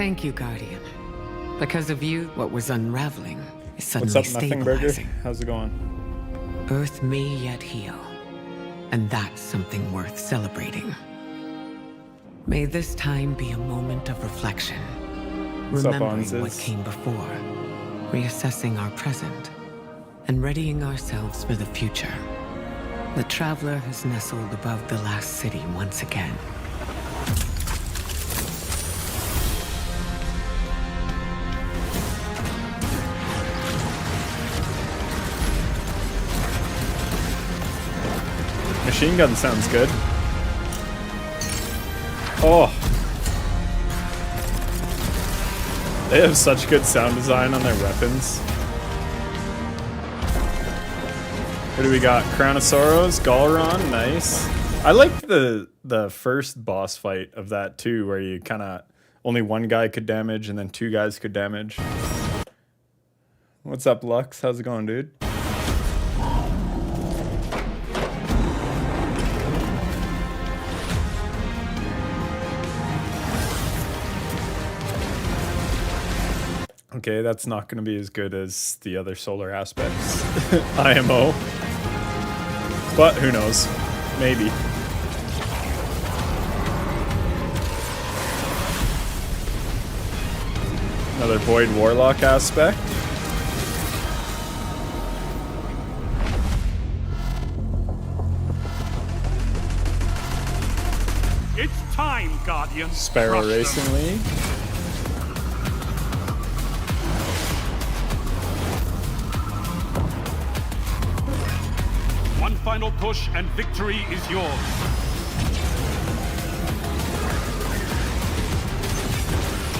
Thank you, Guardian. Because of you, what was unraveling is suddenly What's up, Nothing Burger? stabilizing. How's it going? Earth may yet heal, and that's something worth celebrating. May this time be a moment of reflection, What's up, remembering Onzes? what came before, reassessing our present, and readying ourselves for the future. The Traveler has nestled above the last city once again. Machine gun sounds good. Oh. They have such good sound design on their weapons. What do we got? Crown of Sorrows, Galron, nice. I liked the first boss fight of that too, where you kind of only one guy could damage and then two guys could damage. What's up, Lux? How's it going, dude? Okay, that's not going to be as good as the other solar aspects. IMO. But who knows? Maybe. Another Void Warlock aspect. It's time, Guardian. Sparrow Crush Racing them. League. One final push and victory is yours.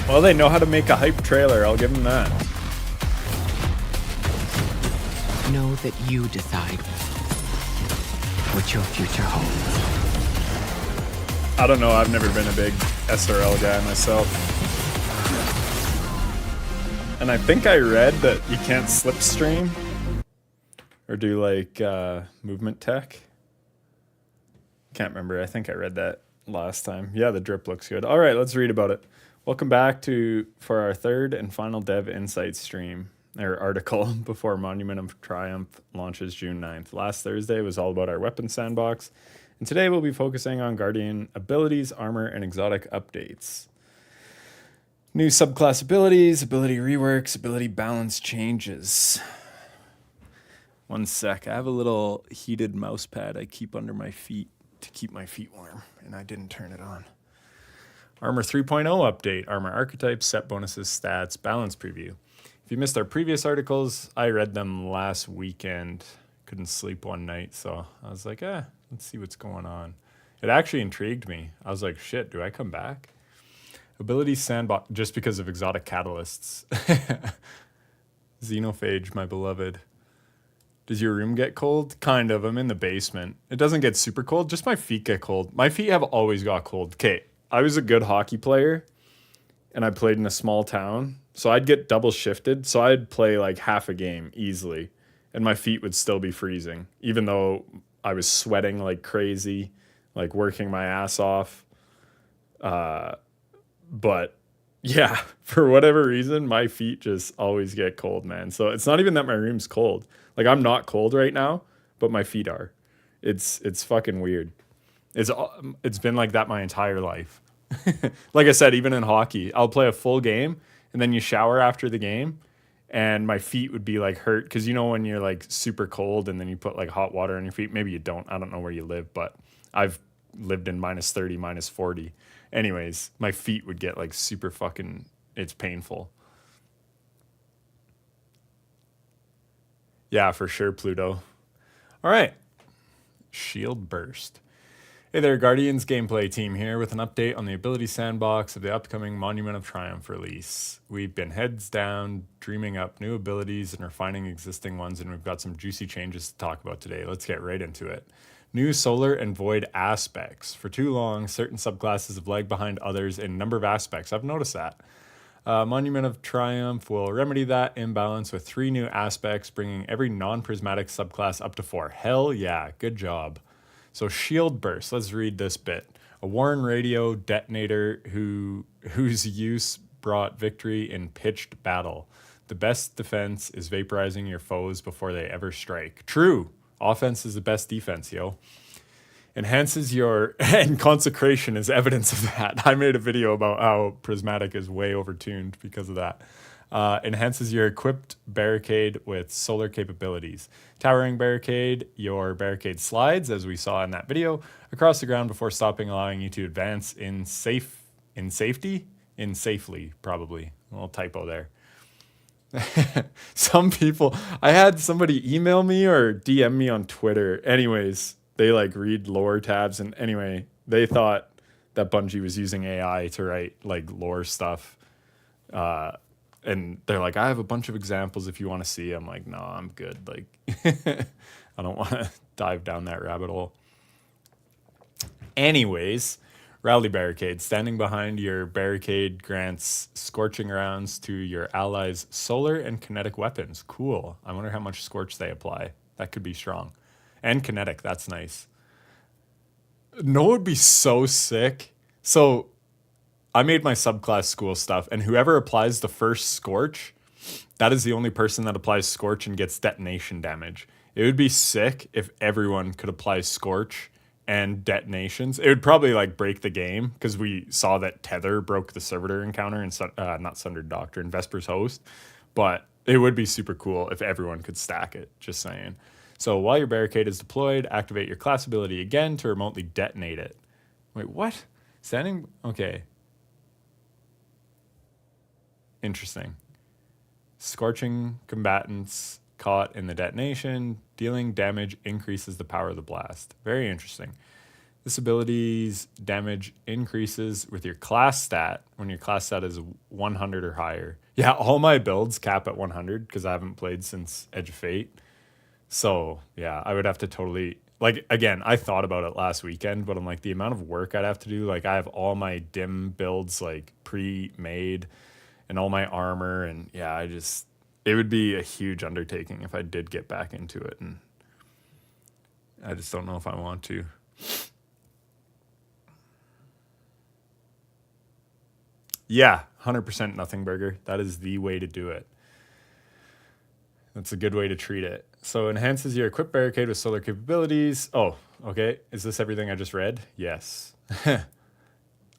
Well, they know how to make a hype trailer. I'll give them that. Know that you decide what your future holds. I don't know. I've never been a big SRL guy myself. And I think I read that you can't slipstream or do like movement tech. Can't remember. I think I read that last time. Yeah, the drip looks good. All right, let's read about it. Welcome back for our third and final Dev Insights stream, or article, before Monument of Triumph launches June 9th. Last Thursday was all about our weapon sandbox, and today we'll be focusing on Guardian abilities, armor, and exotic updates. New subclass abilities, ability reworks, ability balance changes. One sec, I have a little heated mouse pad I keep under my feet to keep my feet warm, and I didn't turn it on. Armor 3.0 update, armor archetypes, set bonuses, stats, balance preview. If you missed our previous articles, I read them last weekend. Couldn't sleep one night, so I was like, let's see what's going on. It actually intrigued me. I was like, shit, do I come back? Ability sandbox, just because of exotic catalysts. Xenophage, my beloved. Does your room get cold? Kind of. I'm in the basement. It doesn't get super cold. Just my feet get cold. My feet have always got cold. Okay, I was a good hockey player, and I played in a small town. So I'd get double shifted. So I'd play like half a game easily, and my feet would still be freezing, even though I was sweating like crazy, like working my ass off. But yeah, for whatever reason, my feet just always get cold, man. So it's not even that my room's cold. Like, I'm not cold right now, but my feet are. It's fucking weird. It's been like that my entire life. Like I said, even in hockey, I'll play a full game and then you shower after the game and my feet would be like hurt. Cause you know, when you're like super cold and then you put like hot water on your feet, maybe you don't, I don't know where you live, but I've lived in -30, -40. Anyways, my feet would get like super fucking, it's painful. Yeah, for sure, Pluto. All right. Shield Burst. Hey there, Guardians gameplay team here with an update on the ability sandbox of the upcoming Monument of Triumph release. We've been heads down, dreaming up new abilities and refining existing ones, and we've got some juicy changes to talk about today. Let's get right into it. New solar and void aspects. For too long, certain subclasses have lagged behind others in number of aspects. I've noticed that. Monument of Triumph will remedy that imbalance with 3 new aspects, bringing every non-prismatic subclass up to 4. Hell yeah, good job. So Shield Burst, let's read this bit. A Warren radio detonator whose use brought victory in pitched battle. The best defense is vaporizing your foes before they ever strike. True. Offense is the best defense, yo. Enhances your... And consecration is evidence of that. I made a video about how prismatic is way overtuned because of that. Enhances your equipped barricade with solar capabilities. Towering barricade, your barricade slides, as we saw in that video, across the ground before stopping, allowing you to advance in safety, probably. A little typo there. Some people, I had somebody email me or DM me on Twitter. Anyways, they like read lore tabs, and anyway, they thought that Bungie was using AI to write like lore stuff. And they're like, I have a bunch of examples if you want to see. I'm like, no, I'm good. Like, I don't want to dive down that rabbit hole. Anyways, rally barricade. Standing behind your barricade grants scorching rounds to your allies' solar and kinetic weapons. Cool. I wonder how much scorch they apply. That could be strong. And kinetic. That's nice. No, it would be so sick. So I made my subclass school stuff, and whoever applies the first scorch, that is the only person that applies scorch and gets detonation damage. It would be sick if everyone could apply scorch and detonations. It would probably like break the game, because we saw that Tether broke the servitor encounter in not Sundered Doctrine, Vesper's Host. But it would be super cool if everyone could stack it, just saying. So while your barricade is deployed, activate your class ability again to remotely detonate it. Wait, what? Standing... Okay. Interesting. Scorching combatants caught in the detonation. Dealing damage increases the power of the blast. Very interesting. This ability's damage increases with your class stat when your class stat is 100 or higher. Yeah, all my builds cap at 100 because I haven't played since Edge of Fate. So, yeah, I would have to totally... Like, again, I thought about it last weekend, but I'm like, the amount of work I'd have to do, like, I have all my dim builds, like, pre-made and all my armor, and, yeah, it would be a huge undertaking if I did get back into it, and I just don't know if I want to. Yeah, 100% Nothing Burger. That is the way to do it. That's a good way to treat it. So enhances your equipped barricade with solar capabilities. Oh, okay. Is this everything I just read? Yes.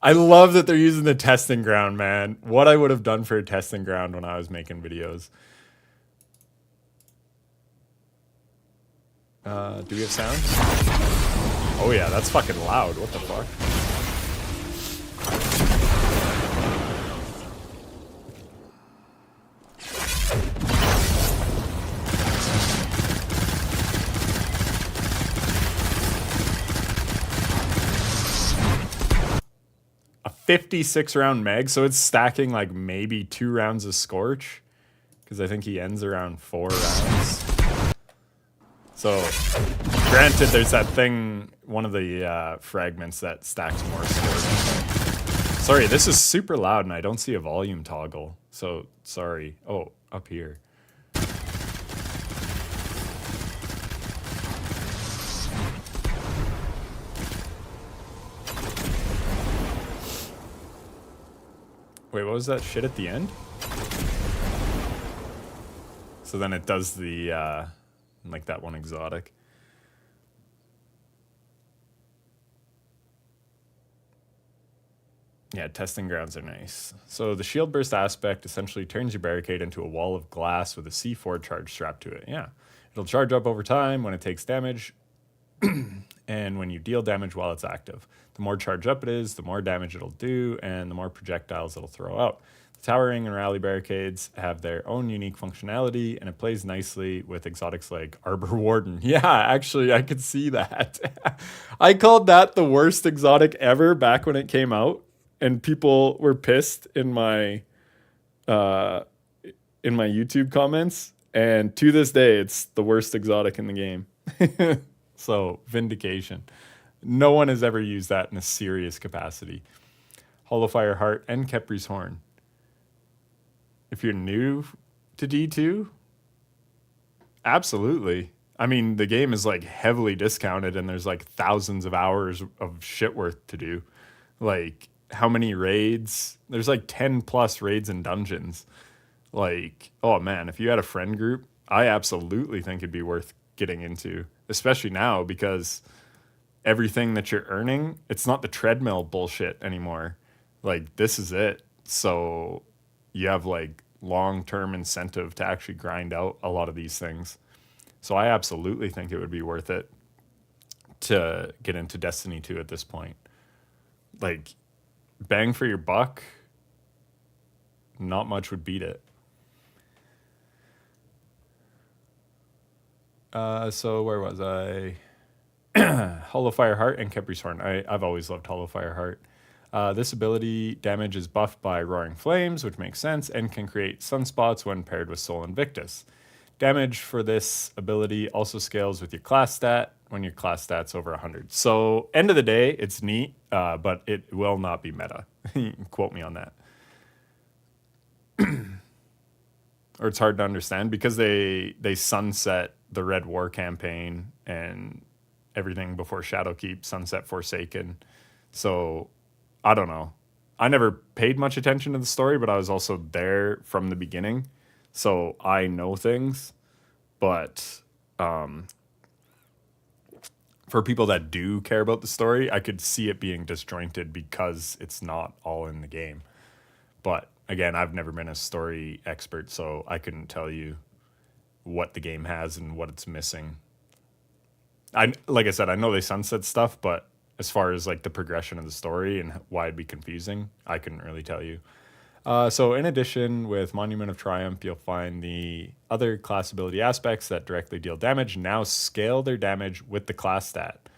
I love that they're using the testing ground, man. What I would have done for a testing ground when I was making videos. Do we have sound? Oh yeah, that's fucking loud. What the fuck? A 56 round meg, so it's stacking like maybe 2 rounds of Scorch, because I think he ends around 4 rounds. So, granted, there's that thing, one of the fragments that stacks more Scorch. Sorry, this is super loud and I don't see a volume toggle, so sorry. Oh, up here. Wait, what was that shit at the end? So then it does the, like that one exotic. Yeah, testing grounds are nice. So the shield burst aspect essentially turns your barricade into a wall of glass with a C4 charge strapped to it. Yeah, it'll charge up over time when it takes damage and when you deal damage while it's active. The more charged up it is, the more damage it'll do, and the more projectiles it'll throw out. The towering and rally barricades have their own unique functionality, and it plays nicely with exotics like Arbor Warden. Yeah, actually, I could see that. I called that the worst exotic ever back when it came out, and people were pissed in my YouTube comments, and to this day, it's the worst exotic in the game. So, vindication. No one has ever used that in a serious capacity. Holofire Heart and Kepri's Horn. If you're new to D2, absolutely. I mean, the game is like heavily discounted and there's like thousands of hours of shit worth to do. Like, how many raids. There's like 10 plus raids and dungeons. Like, oh man, if you had a friend group, I absolutely think it'd be worth getting into, especially now because everything that you're earning, it's not the treadmill bullshit anymore. Like, this is it. So you have like long-term incentive to actually grind out a lot of these things. So I absolutely think it would be worth it to get into Destiny 2 at this point. Like, bang for your buck, not much would beat it. So where was I? Hollow Fire Heart and Khepri's Horn. I've always loved Hollow Fire Heart. This ability damage is buffed by Roaring Flames, which makes sense, and can create sunspots when paired with Soul Invictus. Damage for this ability also scales with your class stat when your class stat's over 100. So, end of the day, it's neat, but it will not be meta. Quote me on that. Or it's hard to understand because they sunset the Red War campaign and everything before Shadowkeep, Sunset Forsaken. So, I don't know. I never paid much attention to the story, but I was also there from the beginning. So I know things. But for people that do care about the story, I could see it being disjointed because it's not all in the game. But again, I've never been a story expert, so I couldn't tell you what the game has and what it's missing. Like I said, I know they sunset stuff, but as far as like the progression of the story and why it'd be confusing, I couldn't really tell you. So in addition, with Monument of Triumph, you'll find the other class ability aspects that directly deal damage now scale their damage with the class stat.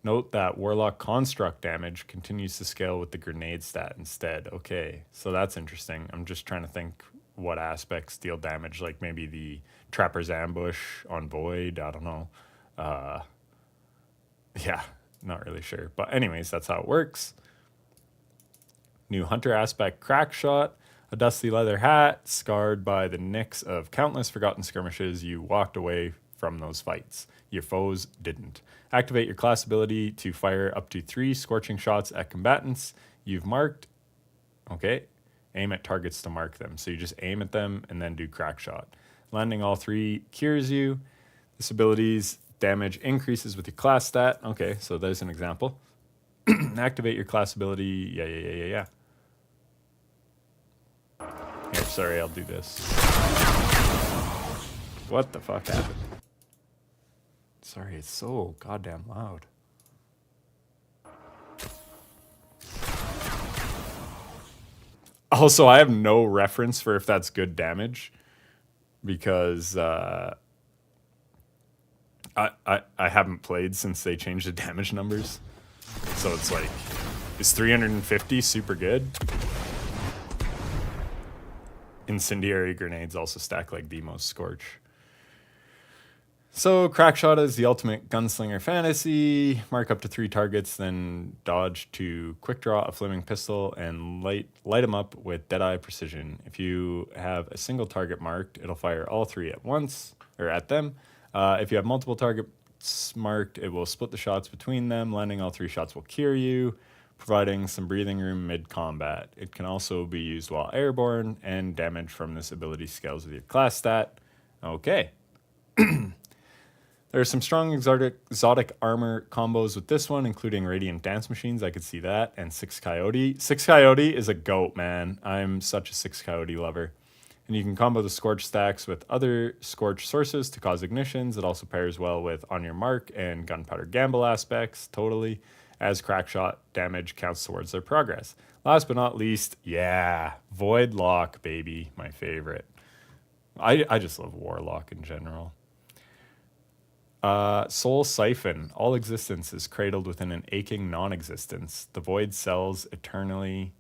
Note that Warlock Construct damage continues to scale with the grenade stat instead. Okay, so that's interesting. I'm just trying to think what aspects deal damage, like maybe the Trapper's Ambush on Void, I don't know. Yeah, not really sure. But anyways, that's how it works. New Hunter aspect, Crack Shot, a dusty leather hat, scarred by the nicks of countless forgotten skirmishes. You walked away from those fights. Your foes didn't. Activate your class ability to fire up to 3 scorching shots at combatants you've marked. Okay. Aim at targets to mark them. So you just aim at them and then do Crack Shot. Landing all 3 cures you. This ability's damage increases with your class stat. Okay, so there's an example. Activate your class ability. Yeah. Here, sorry, I'll do this. What the fuck happened? Sorry, it's so goddamn loud. Also, I have no reference for if that's good damage because I haven't played since they changed the damage numbers. So it's like, is 350 super good? Incendiary grenades also stack like Demo's Scorch. So Crackshot is the ultimate gunslinger fantasy. Mark up to 3 targets, then dodge to quick draw a flaming pistol and light them up with Deadeye precision. If you have a single target marked, it'll fire all 3 at once, or at them. If you have multiple targets marked, it will split the shots between them. Landing all 3 shots will cure you, providing some breathing room mid-combat. It can also be used while airborne, and damage from this ability scales with your class stat. Okay. There are some strong exotic armor combos with this one, including Radiant Dance Machines, I could see that, and 6 Coyote. 6 Coyote is a goat, man. I'm such a 6 Coyote lover. And you can combo the Scorch stacks with other Scorch sources to cause ignitions. It also pairs well with On Your Mark and Gunpowder Gamble aspects, totally, as Crackshot damage counts towards their progress. Last but not least, yeah, Void Lock, baby, my favorite. I just love Warlock in general. Soul Siphon. All existence is cradled within an aching non-existence. The void calls eternally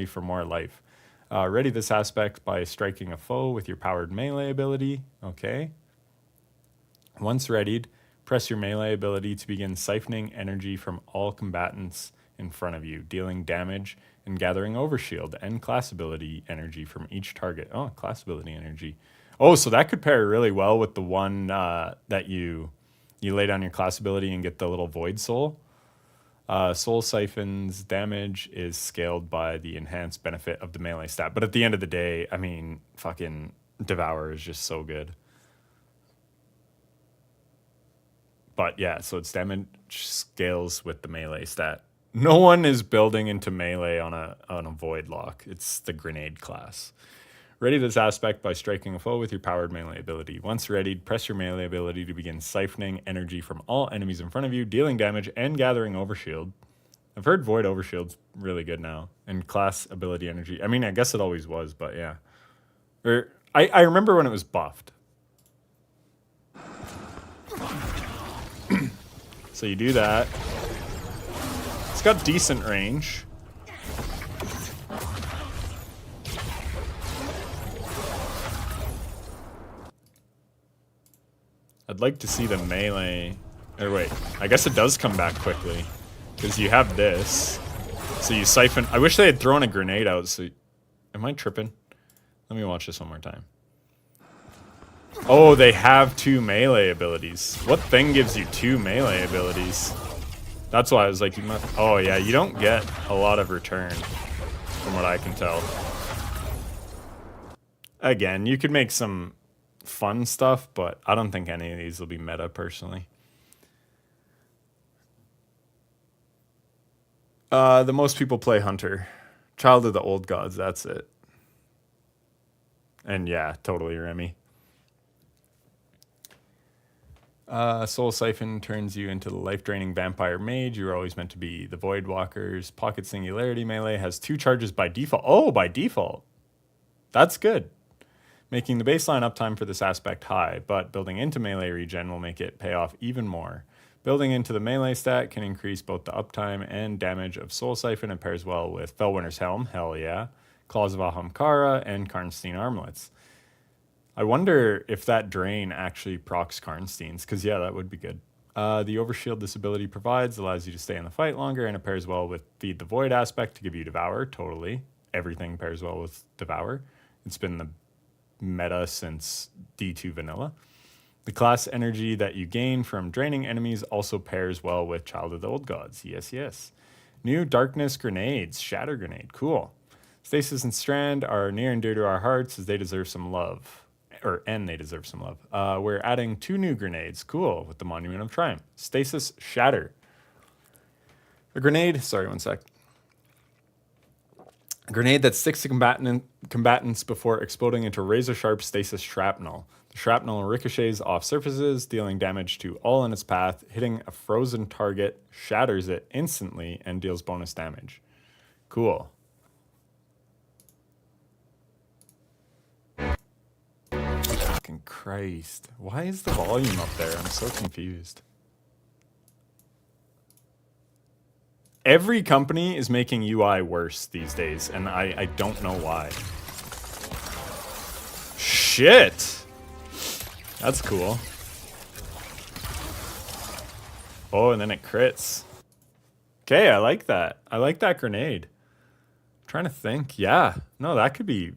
for more life. Ready this aspect by striking a foe with your powered melee ability. Okay. Once readied, press your melee ability to begin siphoning energy from all combatants in front of you, dealing damage and gathering overshield and class ability energy from each target. Oh, class ability energy. Oh, so that could pair really well with the one that you lay down your class ability and get the little void soul. Soul Siphon's damage is scaled by the enhanced benefit of the melee stat. But at the end of the day, I mean, fucking Devour is just so good. But yeah, so its damage scales with the melee stat. No one is building into melee on a void lock. It's the grenade class. Ready this aspect by striking a foe with your powered melee ability. Once readied, press your melee ability to begin siphoning energy from all enemies in front of you, dealing damage and gathering overshield. I've heard void overshield's really good now. And class ability energy. I mean, I guess it always was, but yeah. I remember when it was buffed. So you do that. It's got decent range. I'd like to see the melee... Or wait, I guess it does come back quickly. Because you have this. So you siphon... I wish they had thrown a grenade out. So, am I tripping? Let me watch this one more time. Oh, they have 2 melee abilities. What thing gives you 2 melee abilities? That's why I was like, you must... Oh yeah, you don't get a lot of return. From what I can tell. Again, you could make some fun stuff, but I don't think any of these will be meta personally. The most people play Hunter. Child of the Old Gods, that's it. And yeah, totally Remy. Soul Siphon turns you into the life-draining vampire mage. You were always meant to be the Void Walkers. Pocket Singularity melee has 2 charges by default. Oh, by default. That's good. Making the baseline uptime for this aspect high, but building into melee regen will make it pay off even more. Building into the melee stat can increase both the uptime and damage of Soul Siphon and pairs well with Fellwinter's Helm, hell yeah, Claws of Ahamkara, and Karnstein Armlets. I wonder if that Drain actually procs Karnstein's, because yeah, that would be good. The Overshield this ability provides allows you to stay in the fight longer, and it pairs well with Feed the Void aspect to give you Devour, totally. Everything pairs well with Devour. It's been the meta since D2 vanilla. The class energy that you gain from draining enemies also pairs well with Child of the Old Gods. Yes, yes. New Darkness Grenades. Shatter Grenade. Cool. Stasis and Strand are near and dear to our hearts as they deserve some love. And they deserve some love. We're adding 2 new grenades. Cool. With the Monument of Triumph. Stasis Shatter. A grenade. Sorry, one sec. A grenade that sticks to combatants before exploding into razor-sharp stasis shrapnel. The shrapnel ricochets off surfaces, dealing damage to all in its path. Hitting a frozen target shatters it instantly and deals bonus damage. Cool. Fucking Christ. Why is the volume up there? I'm so confused. Every company is making UI worse these days, and I don't know why. Shit! That's cool. Oh, and then it crits. Okay, I like that. I like that grenade. I'm trying to think. Yeah. No, that could be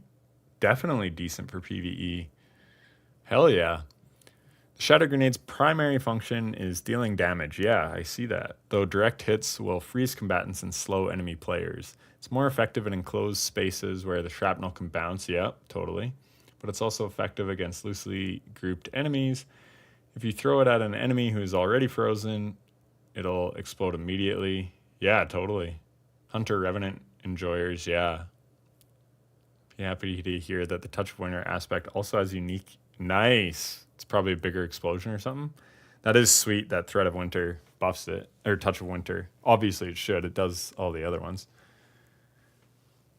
definitely decent for PvE. Hell yeah. Shatter Grenade's primary function is dealing damage. Yeah, I see that. Though direct hits will freeze combatants and slow enemy players. It's more effective in enclosed spaces where the shrapnel can bounce. Yeah, totally. But it's also effective against loosely grouped enemies. If you throw it at an enemy who is already frozen, it'll explode immediately. Yeah, totally. Hunter Revenant enjoyers, yeah. Be happy to hear that the Touch of Winter aspect also has unique... Nice. It's probably a bigger explosion or something. That is sweet that Threat of Winter buffs it. Or Touch of Winter. Obviously it should. It does all the other ones.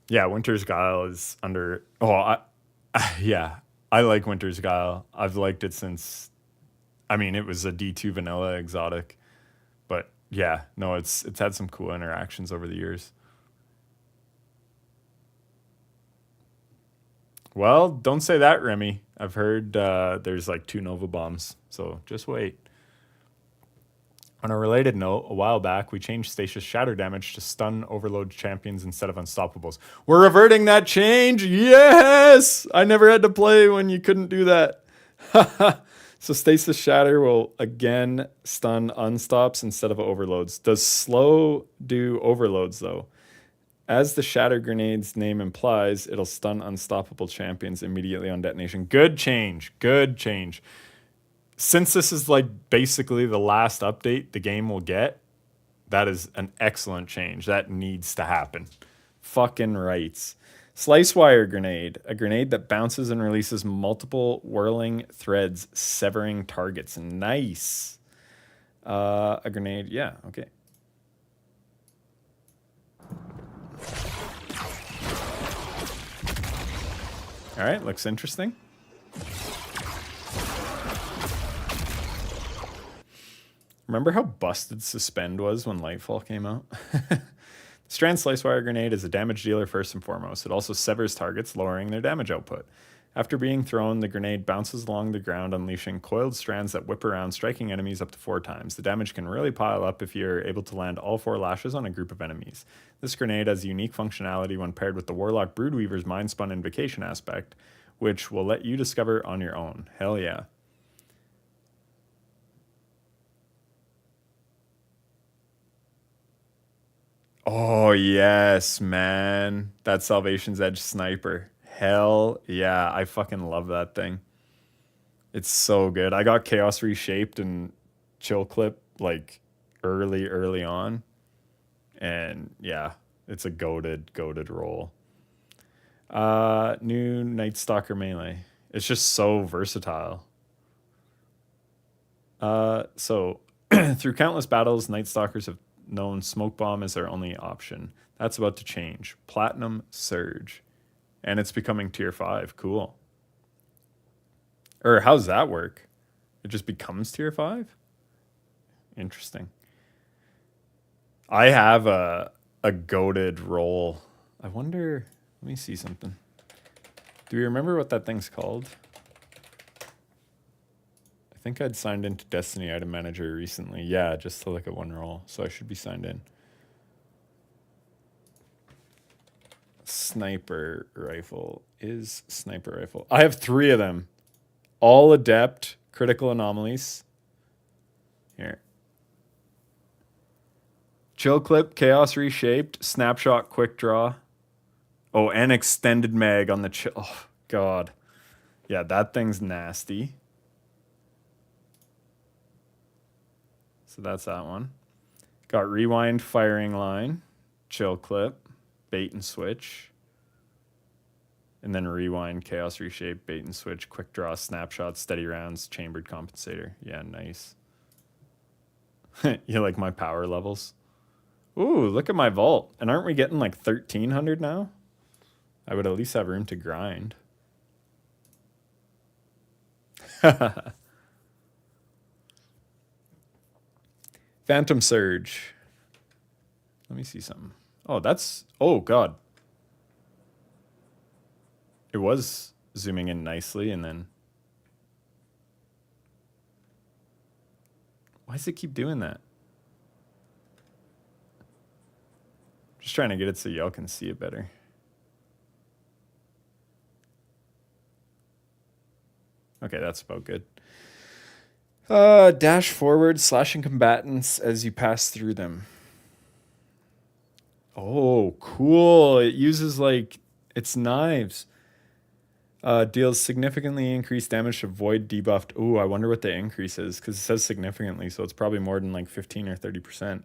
Yeah, Winter's Guile is under... Oh, yeah. I like Winter's Guile. I've liked it since... I mean, it was a D2 vanilla exotic. But yeah, no, it's had some cool interactions over the years. Well, don't say that, Remy. I've heard there's like 2 Nova Bombs, so just wait. On a related note, a while back, we changed Stasis Shatter damage to stun Overload champions instead of Unstoppables. We're reverting that change! Yes! I never had to play when you couldn't do that. So Stasis Shatter will again stun unstops instead of overloads. Does slow do overloads though? As the Shatter Grenade's name implies, it'll stun unstoppable champions immediately on detonation. Good change. Good change. Since this is like basically the last update the game will get, that is an excellent change. That needs to happen. Fucking rights. Slice Wire Grenade. A grenade that bounces and releases multiple whirling threads, severing targets. Nice. A grenade. Yeah, okay. All right, looks interesting. Remember how busted Suspend was when Lightfall came out? Strand Slice Wire Grenade is a damage dealer first and foremost. It also severs targets, lowering their damage output. After being thrown, the grenade bounces along the ground, unleashing coiled strands that whip around, striking enemies up to 4 times. The damage can really pile up if you're able to land all 4 lashes on a group of enemies. This grenade has unique functionality when paired with the Warlock Broodweaver's Mindspun Invocation aspect, which will let you discover on your own. Hell yeah. Oh, yes, man. That Salvation's Edge sniper. Hell yeah. I fucking love that thing. It's so good. I got Chaos Reshaped and Chill Clip like early on. And yeah, it's a goated roll. New Night Stalker melee. It's just so versatile. So through countless battles, Night Stalkers have known Smoke Bomb as their only option. That's about to change. Platinum Surge. And it's becoming tier 5. Cool. Or how's that work? It just becomes tier 5? Interesting. I have a goated roll. I wonder, let me see something. Do you remember what that thing's called? I think I'd signed into Destiny Item Manager recently. Yeah, just to look at one roll. So I should be signed in. Sniper rifle is sniper rifle. I have 3 of them. All adept, critical anomalies. Here. Chill Clip, Chaos Reshaped, Snapshot Quick Draw. Oh, and Extended Mag on the chill. Oh, God. Yeah, that thing's nasty. So that's that one. Got Rewind, Firing Line, Chill Clip, Bait and Switch. And then Rewind, Chaos Reshape, Bait and Switch, Quick Draw, Snapshot, Steady Rounds, Chambered Compensator. Yeah, nice. You like my power levels? Ooh, look at my vault. And aren't we getting like 1,300 now? I would at least have room to grind. Phantom Surge. Let me see something. Oh, that's... Oh, God. It was zooming in nicely, and then... Why does it keep doing that? Just trying to get it so y'all can see it better. Okay, that's about good. Dash forward, slashing combatants as you pass through them. Oh, cool. It uses, like, its knives. Deals significantly increased damage to void debuffed. Ooh, I wonder what the increase is, because it says significantly, so it's probably more than, like, 15 or 30%.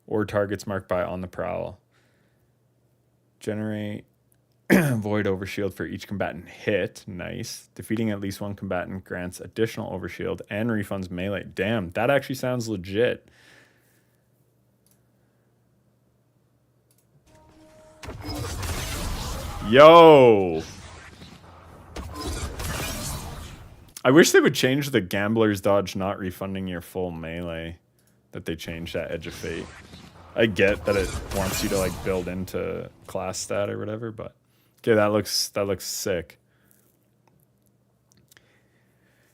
Or targets marked by on the prowl. Generate void overshield for each combatant hit. Nice. Defeating at least one combatant grants additional overshield and refunds melee. Damn, that actually sounds legit. Yo! I wish they would change the Gambler's Dodge not refunding your full melee. That they changed that Edge of Fate. I get that it wants you to like build into class stat or whatever, but okay, that looks sick.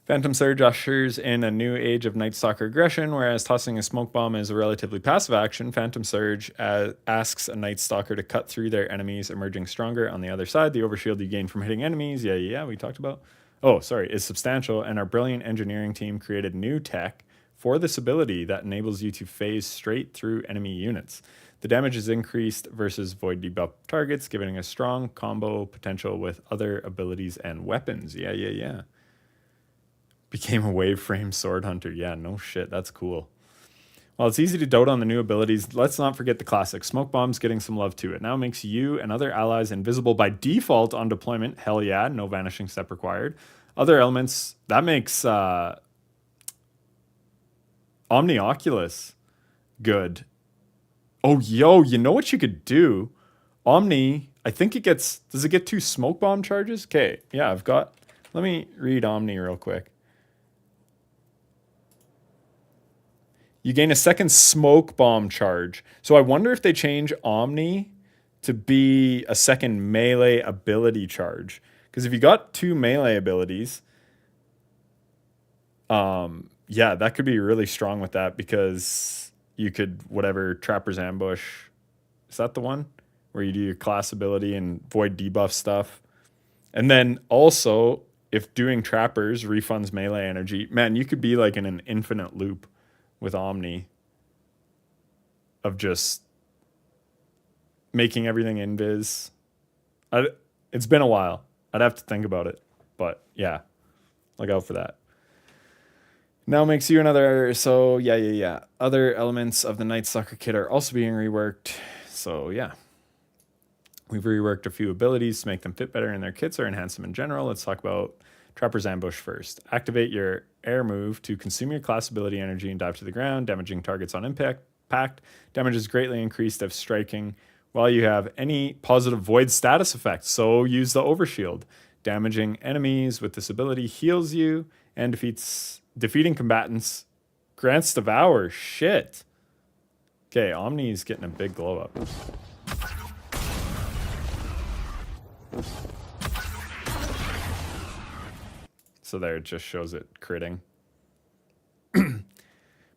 Phantom Surge ushers in a new age of Night Stalker aggression, whereas tossing a smoke bomb is a relatively passive action. Phantom Surge asks a Night Stalker to cut through their enemies, emerging stronger on the other side. The overshield you gain from hitting enemies, yeah, we talked about. is substantial, and our brilliant engineering team created new tech for this ability that enables you to phase straight through enemy units. The damage is increased versus void debuff targets, giving a strong combo potential with other abilities and weapons. Yeah. Became a wave frame sword hunter. Yeah, no shit, that's cool. While it's easy to dote on the new abilities, let's not forget the classic. Smoke bomb's getting some love too. It now makes you and other allies invisible by default on deployment. Hell yeah, no vanishing step required. Other elements, that makes Omnioculus good. Oh, yo, you know what you could do? Omni, I think it gets, does it get 2 smoke bomb charges? Okay, yeah, let me read Omni real quick. You gain a second smoke bomb charge. So I wonder if they change Omni to be a second melee ability charge. Because if you got 2 melee abilities, yeah, that could be really strong with that, because you could, whatever, Trapper's Ambush. Is that the one? Where you do your class ability and void debuff stuff. And then also, if doing Trappers refunds melee energy, man, you could be like in an infinite loop with Omni of just making everything invis. It's been a while. I'd have to think about it. But yeah, look out for that. Now makes you another, so yeah. Other elements of the Night Stalker kit are also being reworked. So yeah. We've reworked a few abilities to make them fit better in their kits or enhance them in general. Let's talk about Trapper's Ambush first. Activate your air move to consume your class ability energy and dive to the ground, damaging targets on impact. Damage is greatly increased if striking while you have any positive void status effects. So use the overshield. Damaging enemies with this ability heals you and defeating combatants grants Devour. Shit. Okay, Omni's getting a big glow up. So there, it just shows it critting.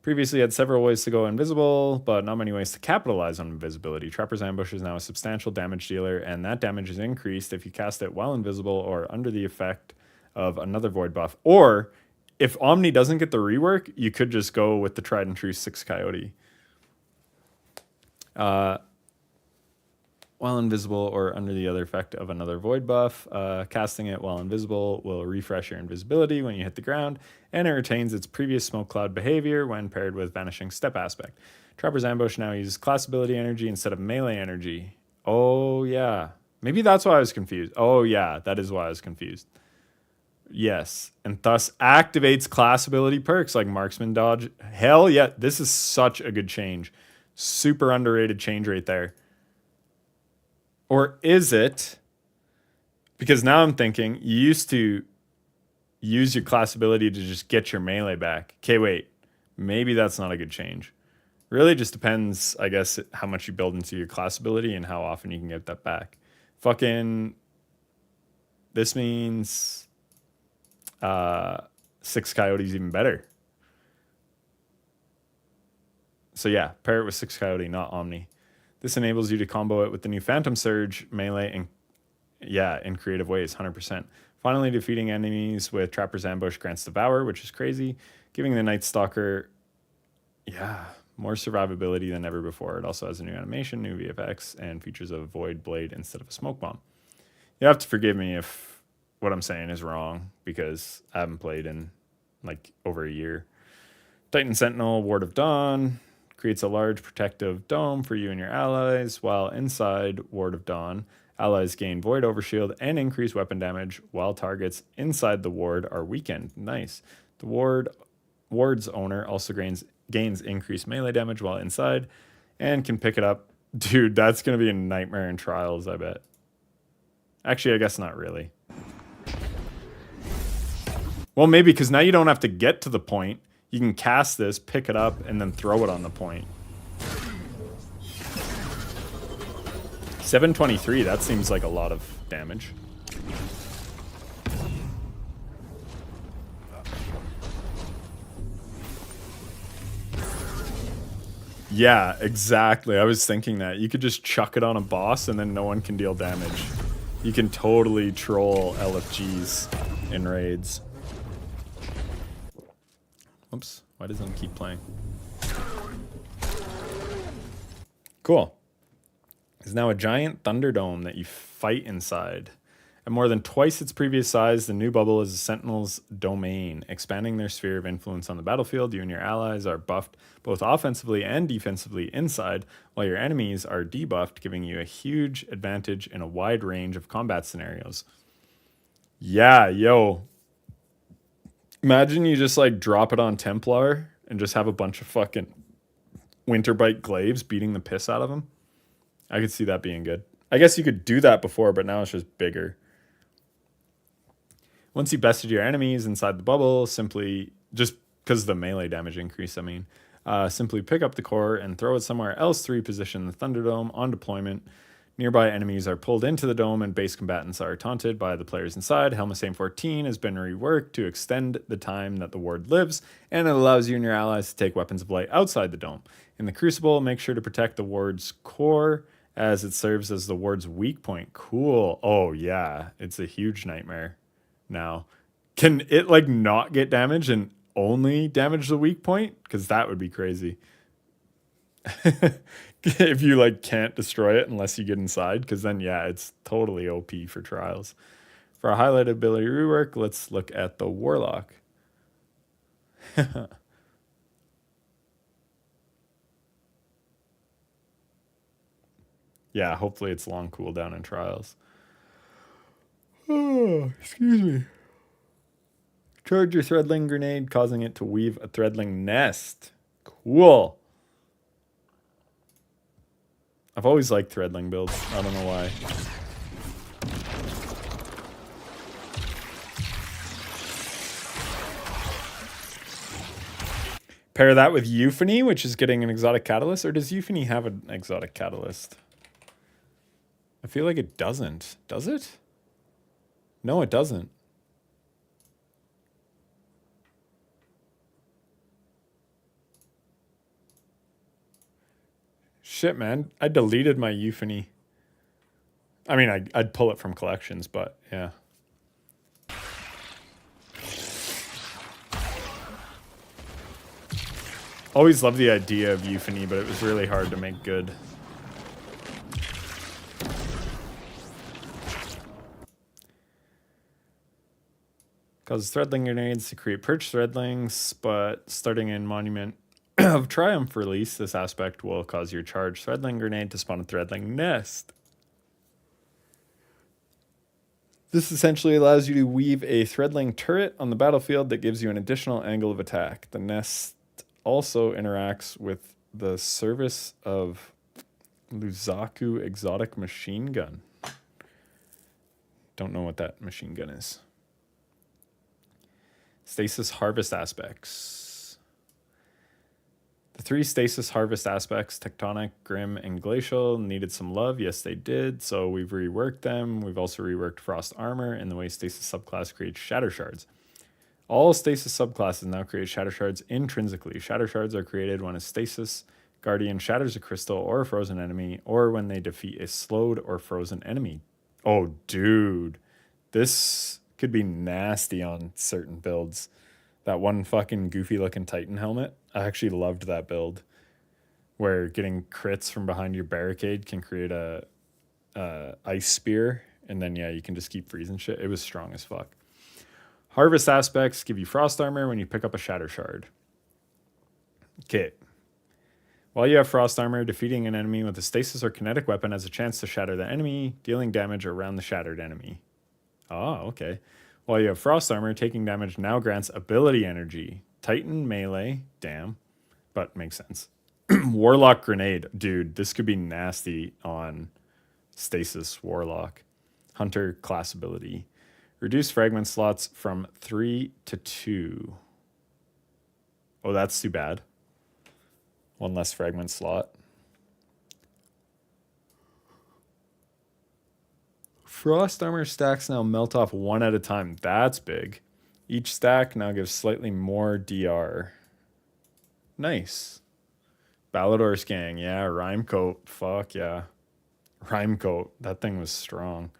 Previously had several ways to go invisible, but not many ways to capitalize on invisibility. Trapper's Ambush is now a substantial damage dealer, and that damage is increased if you cast it while invisible or under the effect of another void buff. Or, if Omni doesn't get the rework, you could just go with the tried and true 6 Coyote. While invisible or under the other effect of another void buff, casting it while invisible will refresh your invisibility when you hit the ground, and it retains its previous smoke cloud behavior when paired with vanishing step aspect. Trapper's Ambush now uses class ability energy instead of melee energy. Oh yeah, maybe that's why I was confused. Oh yeah, that is why I was confused. Yes, and thus activates class ability perks like marksman dodge. Hell yeah, this is such a good change. Super underrated change right there. Or is it, because now I'm thinking, you used to use your class ability to just get your melee back. Okay, wait, maybe that's not a good change. Really just depends, I guess, how much you build into your class ability and how often you can get that back. Fucking, this means 6 Coyotes even better. So yeah, pair it with 6 Coyote, not Omni. This enables you to combo it with the new Phantom Surge, melee, and in creative ways, 100%. Finally, defeating enemies with Trapper's Ambush grants Devour, which is crazy, giving the Night Stalker, more survivability than ever before. It also has a new animation, new VFX, and features a Void Blade instead of a Smoke Bomb. You have to forgive me if what I'm saying is wrong, because I haven't played in like over a year. Titan Sentinel, Ward of Dawn, creates a large protective dome for you and your allies, while inside Ward of Dawn, allies gain Void Overshield and increase weapon damage, while targets inside the ward are weakened. Nice. The ward's owner also gains increased melee damage while inside, and can pick it up. Dude, that's going to be a nightmare in Trials, I bet. Actually, I guess not really. Well, maybe, because now you don't have to get to the point. You can cast this, pick it up, and then throw it on the point. 723, that seems like a lot of damage. Yeah, exactly. I was thinking that. You could just chuck it on a boss and then no one can deal damage. You can totally troll LFGs in raids. Oops, why doesn't it keep playing? Cool. It's now a giant Thunderdome that you fight inside. At more than twice its previous size, the new bubble is a Sentinel's domain, expanding their sphere of influence on the battlefield. You and your allies are buffed both offensively and defensively inside, while your enemies are debuffed, giving you a huge advantage in a wide range of combat scenarios. Yeah, yo. Imagine you just like drop it on Templar and just have a bunch of fucking Winterbite glaives beating the piss out of them. I could see that being good. I guess you could do that before, but now it's just bigger. Once you bested your enemies inside the bubble, simply, just because of the melee damage increase, simply pick up the core and throw it somewhere else to reposition the Thunderdome on deployment. Nearby enemies are pulled into the dome and base combatants are taunted by the players inside. Helm's Aim 14 has been reworked to extend the time that the ward lives, and it allows you and your allies to take weapons of light outside the dome. In the Crucible, make sure to protect the ward's core as it serves as the ward's weak point. Cool. Oh yeah, it's a huge nightmare. Now, can it like not get damaged and only damage the weak point? Because that would be crazy. If you like can't destroy it unless you get inside, because then yeah, it's totally OP for trials. For a highlighted ability rework, let's look at the Warlock. Yeah, hopefully it's long cooldown in trials. Oh, excuse me. Charge your Threadling grenade, causing it to weave a Threadling nest. Cool. I've always liked Threadling builds. I don't know why. Pair that with Euphony, which is getting an exotic catalyst. Or does Euphony have an exotic catalyst? I feel like it doesn't. Does it? No, it doesn't. Shit, man. I deleted my Euphony. I mean, I'd pull it from collections, but yeah. Always loved the idea of Euphony, but it was really hard to make good. Causes Threadling grenades to create perch Threadlings, but starting in Monument of Triumph release, this aspect will cause your charged Threadling grenade to spawn a Threadling nest. This essentially allows you to weave a Threadling turret on the battlefield that gives you an additional angle of attack. The nest also interacts with the service of Luzaku exotic machine gun. Don't know what that machine gun is. Stasis harvest aspects. The 3 stasis harvest aspects, Tectonic, Grim, and Glacial, needed some love. Yes, they did. So we've reworked them. We've also reworked Frost Armor and the way Stasis subclass creates Shatter Shards. All Stasis subclasses now create Shatter Shards intrinsically. Shatter Shards are created when a Stasis Guardian shatters a crystal or a frozen enemy, or when they defeat a slowed or frozen enemy. Oh, dude. This could be nasty on certain builds. That one fucking goofy looking Titan helmet, I actually loved that build, where getting crits from behind your barricade can create a ice spear, and then yeah, you can just keep freezing shit. It was strong as fuck. Harvest aspects give you Frost Armor when you pick up a Shatter Shard. Okay. While you have Frost Armor, defeating an enemy with a stasis or kinetic weapon has a chance to shatter the enemy, dealing damage around the shattered enemy. Oh, okay. While you have Frost Armor, taking damage now grants ability energy. Titan melee, damn, but makes sense. Warlock Grenade, dude, this could be nasty on Stasis Warlock. Hunter class ability. Reduce fragment slots from 3 to 2. Oh, that's too bad. One less fragment slot. Frost Armor stacks now melt off 1 at a time. That's big. Each stack now gives slightly more DR. Nice. Ballador's Gang. Yeah, Rhyme Coat. Fuck yeah. Rhyme Coat. That thing was strong.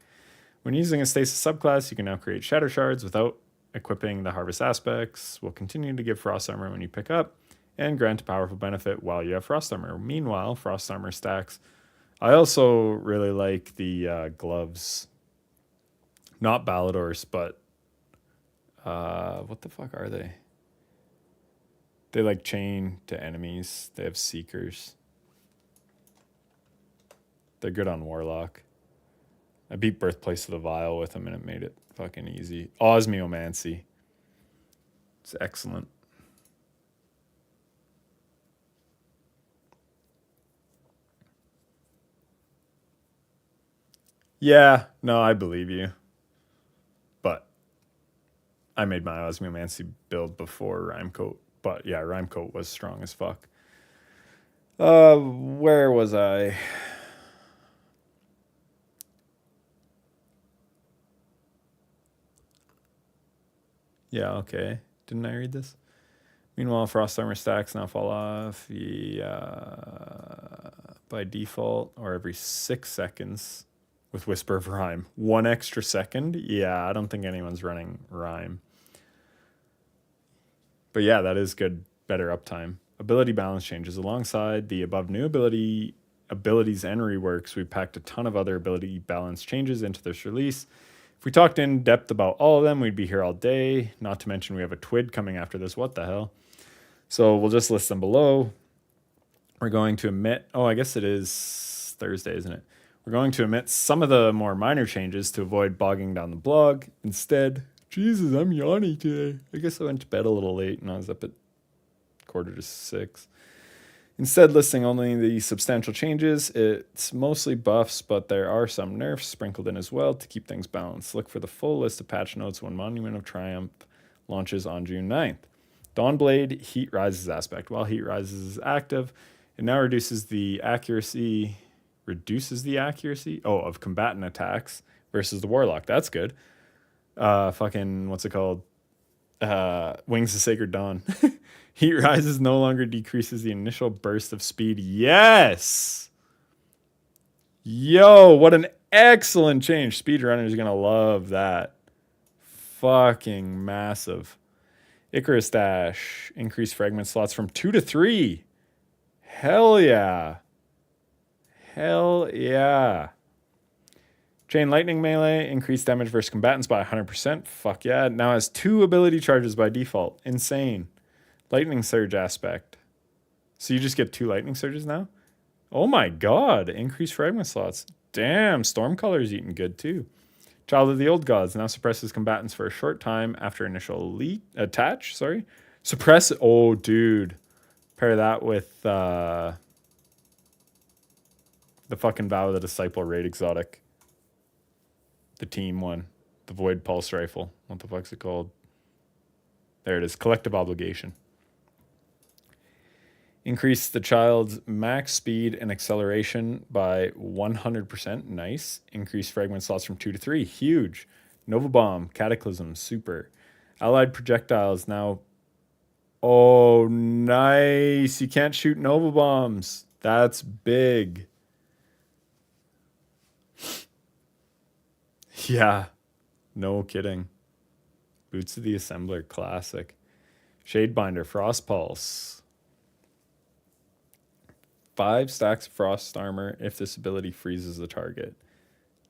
When using a Stasis subclass, you can now create Shatter Shards without Equipping the harvest aspects will continue to give frost armor when you pick up and grant a powerful benefit while you have frost armor. Meanwhile, frost armor stacks. I also really like the gloves. Not Balladors, but what the fuck are they? They like chain to enemies. They have seekers. They're good on Warlock. I beat Birthplace of the Vile with them and it made it fucking easy. Osmiomancy. It's excellent. Yeah, no, I believe you. But I made my Osmiomancy build before Rhymecoat. But yeah, Rhymecoat was strong as fuck. Where was I? Yeah, okay. Didn't I read this? Meanwhile, frost armor stacks now fall off by default or every 6 seconds with Whisper of Rhyme. 1 extra second? Yeah, I don't think anyone's running Rhyme. But yeah, that is good. Better uptime. Ability balance changes. Alongside the above new abilities and reworks, we packed a ton of other ability balance changes into this release. If we talked in depth about all of them, we'd be here all day. Not to mention we have a TWID coming after this. What the hell? So we'll just list them below. We're going to omit... Oh, I guess it is Thursday, isn't it? We're going to omit some of the more minor changes to avoid bogging down the blog. Instead, Jesus, I'm yawning today. I guess I went to bed a little late and I was up at 5:45. Instead, listing only the substantial changes. It's mostly buffs, but there are some nerfs sprinkled in as well to keep things balanced. Look for the full list of patch notes when Monument of Triumph launches on June 9th. Dawnblade Heat Rises aspect. While Heat Rises is active, it now reduces the accuracy of combatant attacks versus the Warlock. That's good. What's it called? Wings of Sacred Dawn. Heat Rises no longer decreases the initial burst of speed. Yes! Yo, what an excellent change. Speedrunners are going to love that. Fucking massive. Icarus Dash. Increase fragment slots from 2 to 3. Hell yeah. Hell yeah. Chain Lightning Melee. Increased damage versus combatants by 100%. Fuck yeah. Now has 2 ability charges by default. Insane. Lightning Surge aspect. So you just get 2 Lightning Surges now? Oh my god. Increased fragment slots. Damn, Stormcolor's eating good too. Child of the Old Gods now suppresses combatants for a short time after initial attach. Suppress. Oh, dude. Pair that with the fucking Vow of the Disciple raid exotic. The team one. The Void Pulse Rifle. What the fuck's it called? There it is. Collective Obligation. Increase the child's max speed and acceleration by 100%. Nice. Increase fragment slots from 2 to 3. Huge. Nova Bomb. Cataclysm. Super. Allied projectiles now. Oh, nice. You can't shoot Nova Bombs. That's big. Yeah. No kidding. Boots of the Assembler. Classic. Shadebinder. Frost Pulse. 5 stacks of frost armor if this ability freezes the target.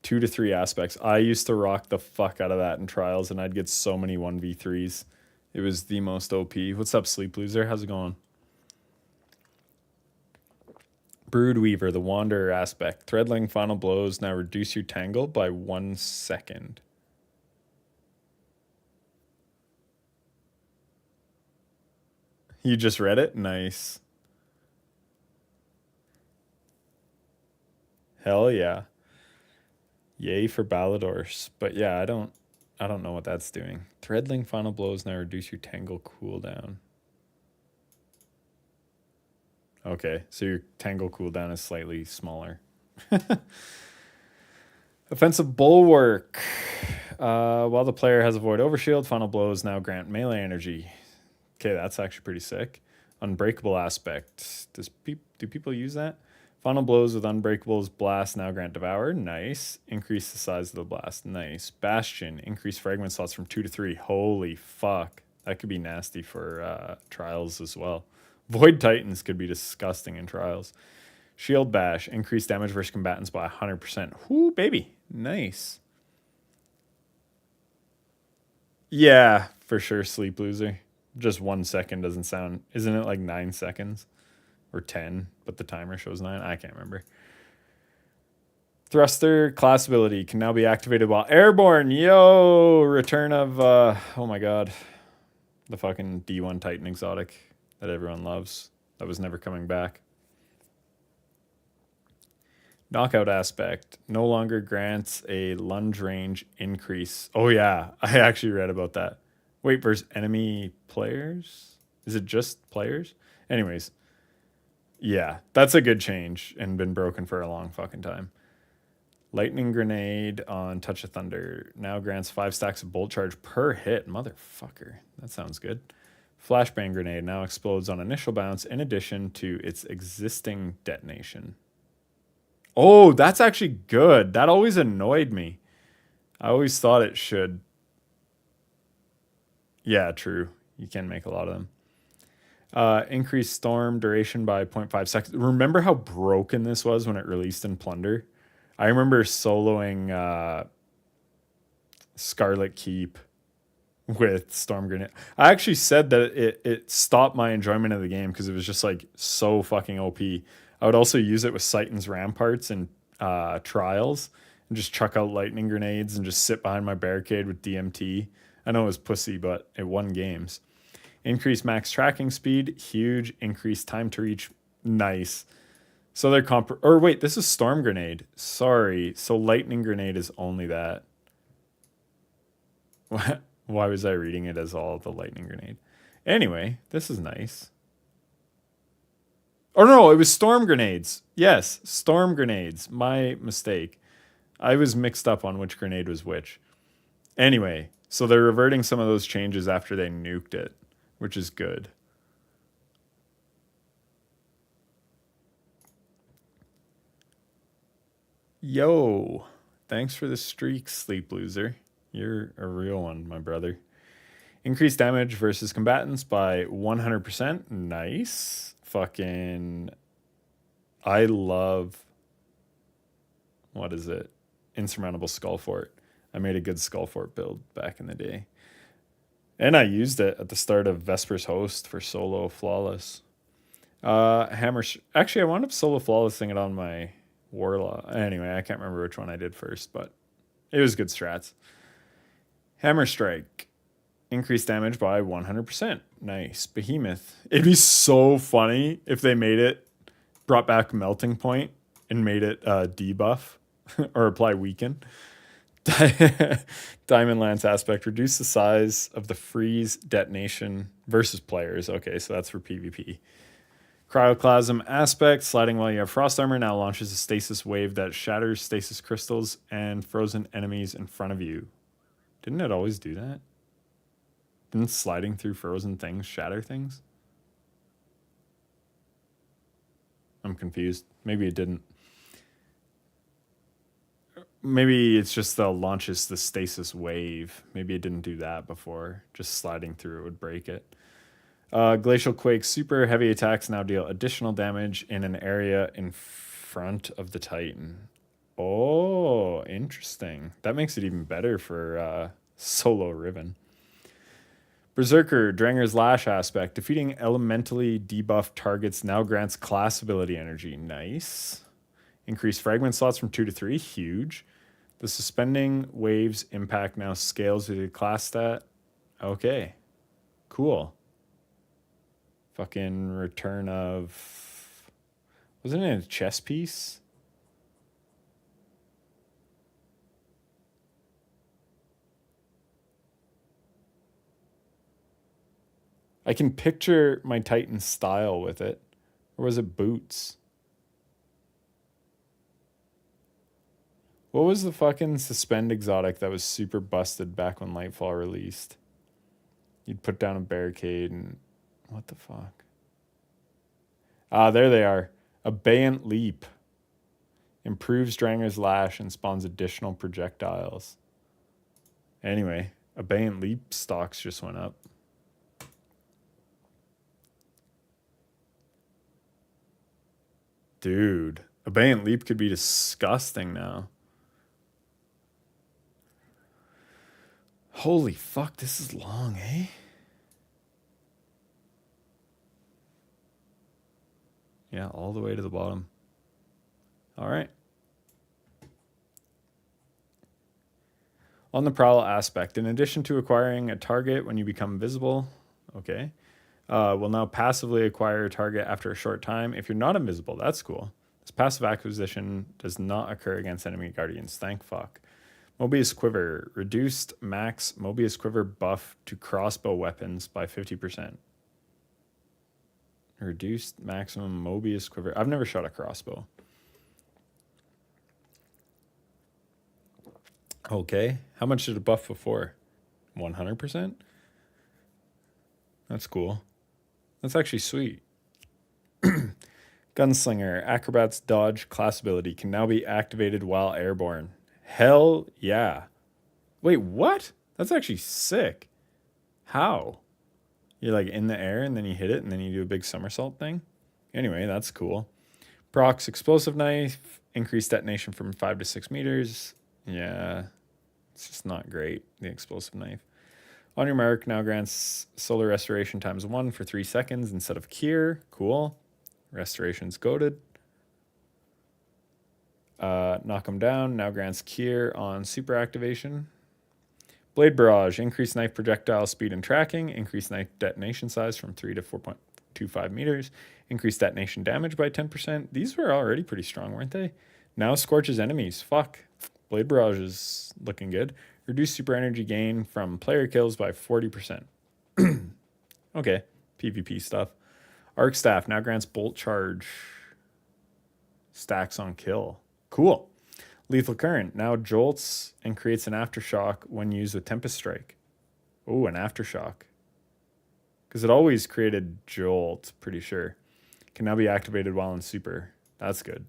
2 to 3 aspects. I used to rock the fuck out of that in trials, and I'd get so many 1v3s. It was the most OP. What's up, Sleep Loser? How's it going? Broodweaver, the Wanderer aspect. Threadling Final Blows now reduce your tangle by 1 second. You just read it? Nice. Hell yeah. Yay for Balladors. But yeah, I don't know what that's doing. Threadling Final Blows now reduce your tangle cooldown. Okay, so your tangle cooldown is slightly smaller. Offensive Bulwark. While the player has a Void Overshield, Final Blows now grant melee energy. Okay, that's actually pretty sick. Unbreakable aspect. Do people use that? Final blows with Unbreakable's blast now grant Devour. Nice. Increase the size of the blast. Nice. Bastion. Increase fragment slots from 2 to 3. Holy fuck. That could be nasty for Trials as well. Void Titans could be disgusting in Trials. Shield Bash. Increase damage versus combatants by 100%. Whoo, baby. Nice. Yeah, for sure, Sleep Loser. Just 1 second doesn't sound... Isn't it like 9 seconds? Or 10, but the timer shows 9. I can't remember. Thruster class ability can now be activated while airborne. Yo, return of, oh my god. The fucking D1 Titan exotic that everyone loves. That was never coming back. Knockout aspect no longer grants a lunge range increase. Oh yeah, I actually read about that. Wait, versus enemy players? Is it just players? Anyways. Yeah, that's a good change and been broken for a long fucking time. Lightning Grenade on Touch of Thunder now grants 5 stacks of bolt charge per hit. Motherfucker, that sounds good. Flashbang Grenade now explodes on initial bounce in addition to its existing detonation. Oh, that's actually good. That always annoyed me. I always thought it should. Yeah, true. You can make a lot of them. Increased storm duration by 0.5 seconds. Remember how broken this was when it released in Plunder? I remember soloing Scarlet Keep with Storm Grenade. I actually said that it stopped my enjoyment of the game because it was just like so fucking OP. I would also use it with Titan's Ramparts and Trials and just chuck out lightning grenades and just sit behind my barricade with DMT. I know it was pussy, but it won games. Increased max tracking speed, huge. Increased time to reach, nice. So they're or wait, this is Storm Grenade. Sorry, so Lightning Grenade is only that. Why was I reading it as all the Lightning Grenade? Anyway, this is nice. Oh no, it was Storm Grenades. Yes, Storm Grenades. My mistake. I was mixed up on which grenade was which. Anyway, so they're reverting some of those changes after they nuked it, which is good. Yo, thanks for the streak, Sleep Loser. You're a real one, my brother. Increased damage versus combatants by 100%. Nice. Fucking... I love... What is it? Insurmountable Skullfort. I made a good Skullfort build back in the day. And I used it at the start of Vesper's Host for solo Flawless. Actually, I wound up solo Flawlessing it on my Warlock. Anyway, I can't remember which one I did first, but it was good strats. Hammer Strike. Increased damage by 100%. Nice. Behemoth. It'd be so funny if they made it, brought back Melting Point and made it debuff or apply Weaken. Diamond Lance aspect. Reduce the size of the freeze detonation versus players. Okay, so that's for PvP. Cryoclasm aspect. Sliding while you have Frost Armor now launches a stasis wave that shatters stasis crystals and frozen enemies in front of you. Didn't it always do that? Didn't sliding through frozen things shatter things? I'm confused. Maybe it didn't. Maybe it's just the launches the stasis wave. Maybe it didn't do that before. Just sliding through it would break it. Glacial Quake super heavy attacks now deal additional damage in an area in front of the Titan. Oh, interesting. That makes it even better for solo Riven. Berserker, Dranger's Lash aspect. Defeating elementally debuffed targets now grants class ability energy. Nice. Increased fragment slots from 2 to 3. Huge. The suspending waves impact now scales with the class stat. Okay. Cool. Fucking return of... Wasn't it a chess piece? I can picture my Titan style with it. Or was it boots? What was the fucking suspend exotic that was super busted back when Lightfall released? You'd put down a barricade and... What the fuck? Ah, there they are. Abeyant Leap. Improves Dranger's Lash and spawns additional projectiles. Anyway, Abeyant Leap stocks just went up. Dude, Abeyant Leap could be disgusting now. Holy fuck, this is long, eh? Yeah, all the way to the bottom. All right. On the prowl aspect, in addition to acquiring a target when you become visible, okay, will now passively acquire a target after a short time if you're not invisible. That's cool. This passive acquisition does not occur against enemy guardians. Thank fuck. Mobius Quiver. Reduced max Mobius Quiver buff to crossbow weapons by 50%. Reduced maximum Mobius Quiver. I've never shot a crossbow. Okay. How much did it buff before? 100%? That's cool. That's actually sweet. Gunslinger. Acrobat's dodge class ability can now be activated while airborne. Hell yeah. Wait, what? That's actually sick. How? You're like in the air and then you hit it and then you do a big somersault thing? Anyway, that's cool. Procs Explosive Knife. Increased detonation from 5 to 6 meters. Yeah. It's just not great, the Explosive Knife. On your mark, now grants Solar Restoration ×1 for 3 seconds instead of Cure. Cool. Restoration's goated. Knock them down. Now grants Cure on super activation. Blade Barrage. Increased knife projectile speed and tracking. Increased knife detonation size from 3 to 4.25 meters. Increased detonation damage by 10%. These were already pretty strong, weren't they? Now scorches enemies. Fuck. Blade Barrage is looking good. Reduce super energy gain from player kills by 40%. Okay. PvP stuff. Arc Staff now grants Bolt Charge. Stacks on kill. Cool. Lethal Current now jolts and creates an aftershock when used with Tempest Strike. Oh, an aftershock. Because it always created jolt, pretty sure. Can now be activated while in super. That's good.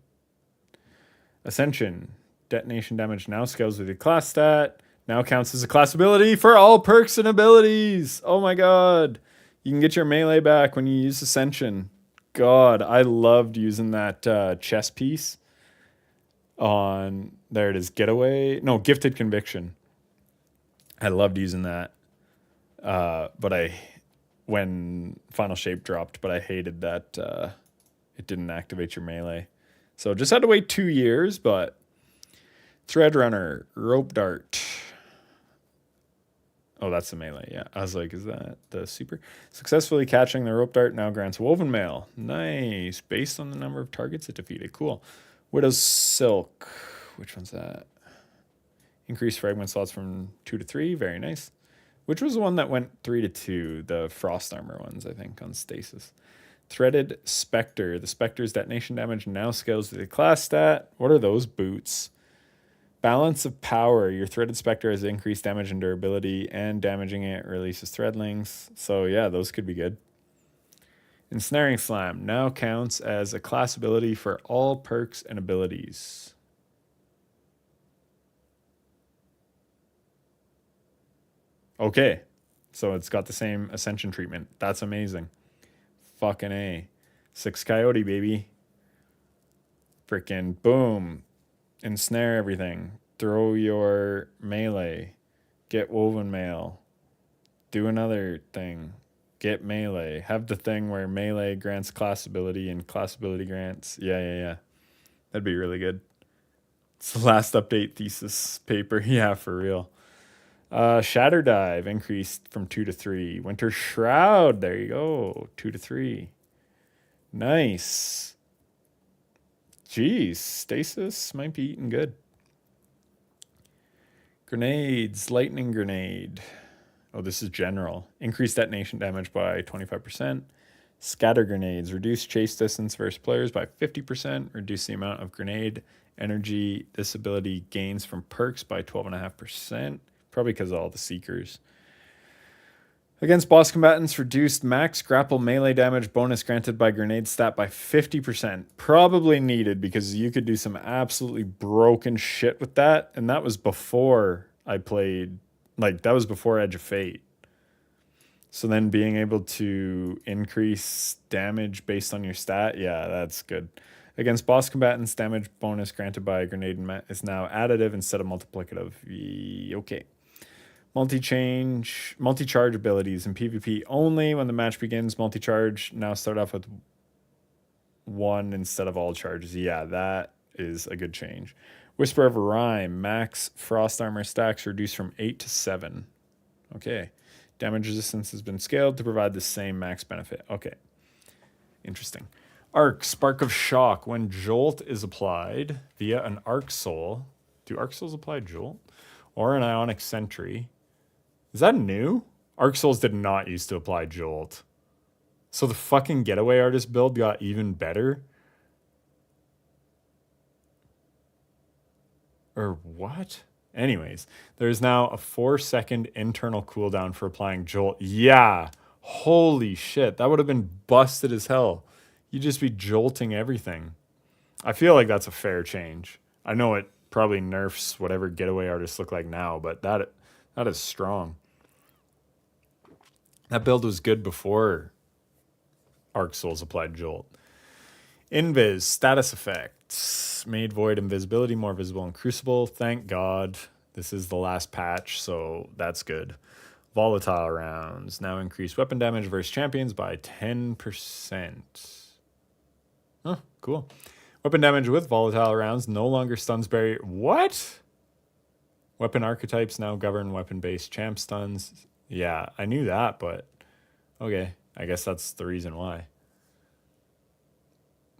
Ascension. Detonation damage now scales with your class stat. Now counts as a class ability for all perks and abilities. Oh my god. You can get your melee back when you use Ascension. God, I loved using that chess piece on, there it is, Gifted Conviction. I loved using that. When Final Shape dropped, but I hated that it didn't activate your melee. So just had to wait 2 years, but Thread Runner, Rope Dart. Oh, that's the melee, yeah. I was like, is that the super? Successfully catching the Rope Dart now grants Woven Mail. Nice. Based on the number of targets it defeated. Cool. Widow's Silk. Which one's that? Increased fragment slots from 2 to 3. Very nice. Which was the one that went 3 to 2? The Frost Armor ones, I think, on Stasis. Threaded Spectre. The Spectre's detonation damage now scales to the class stat. What are those boots? Balance of Power. Your Threaded Spectre has increased damage and durability, and damaging it releases Threadlings. So yeah, those could be good. Ensnaring Slam now counts as a class ability for all perks and abilities. Okay, so it's got the same Ascension treatment. That's amazing. Fucking A. 6 Coyote, baby. Freaking boom. Ensnare everything. Throw your melee. Get Woven Mail. Do another thing. Get melee. Have the thing where melee grants class ability and class ability grants. Yeah. That'd be really good. It's the last update thesis paper. Yeah, for real. Shatter Dive increased from 2 to 3. Winter Shroud. There you go. 2 to 3. Nice. Jeez, Stasis might be eating good. Grenades, Lightning Grenade. Oh, this is general. Increased detonation damage by 25%. Scatter Grenades. Reduce chase distance versus players by 50%. Reduce the amount of grenade energy this ability gains from perks by 12.5%. Probably because of all the Seekers. Against boss combatants, reduced max grapple melee damage bonus granted by grenade stat by 50%. Probably needed because you could do some absolutely broken shit with that. And that was before I played, like, that was before Edge of Fate. So then being able to increase damage based on your stat, yeah, that's good. Against boss combatants, damage bonus granted by a grenade is now additive instead of multiplicative. Okay. Multi-charge abilities in PvP only. When the match begins, multi-charge now start off with 1 instead of all charges. Yeah, that is a good change. Whisper of a Rhyme. Max frost armor stacks reduced from 8 to 7. Okay. Damage resistance has been scaled to provide the same max benefit. Okay. Interesting. Arc. Spark of Shock. When Jolt is applied via an Arc Soul. Do Arc Souls apply Jolt? Or an Ionic Sentry. Is that new? Arc Souls did not used to apply Jolt. So the fucking Getaway Artist build got even better? Or what? Anyways, there's now a 4-second internal cooldown for applying Jolt. Yeah. Holy shit. That would have been busted as hell. You'd just be jolting everything. I feel like that's a fair change. I know it probably nerfs whatever Getaway Artists look like now, but that is strong. That build was good before Arc Souls applied Jolt. Invis, status effects. Made void invisibility more visible in Crucible. Thank God. This is the last patch, so that's good. Volatile rounds. Now increase weapon damage versus champions by 10%. Huh, cool. Weapon damage with volatile rounds no longer stuns barrier. What? Weapon archetypes now govern weapon-based champ stuns. Yeah, I knew that, but okay. I guess that's the reason why.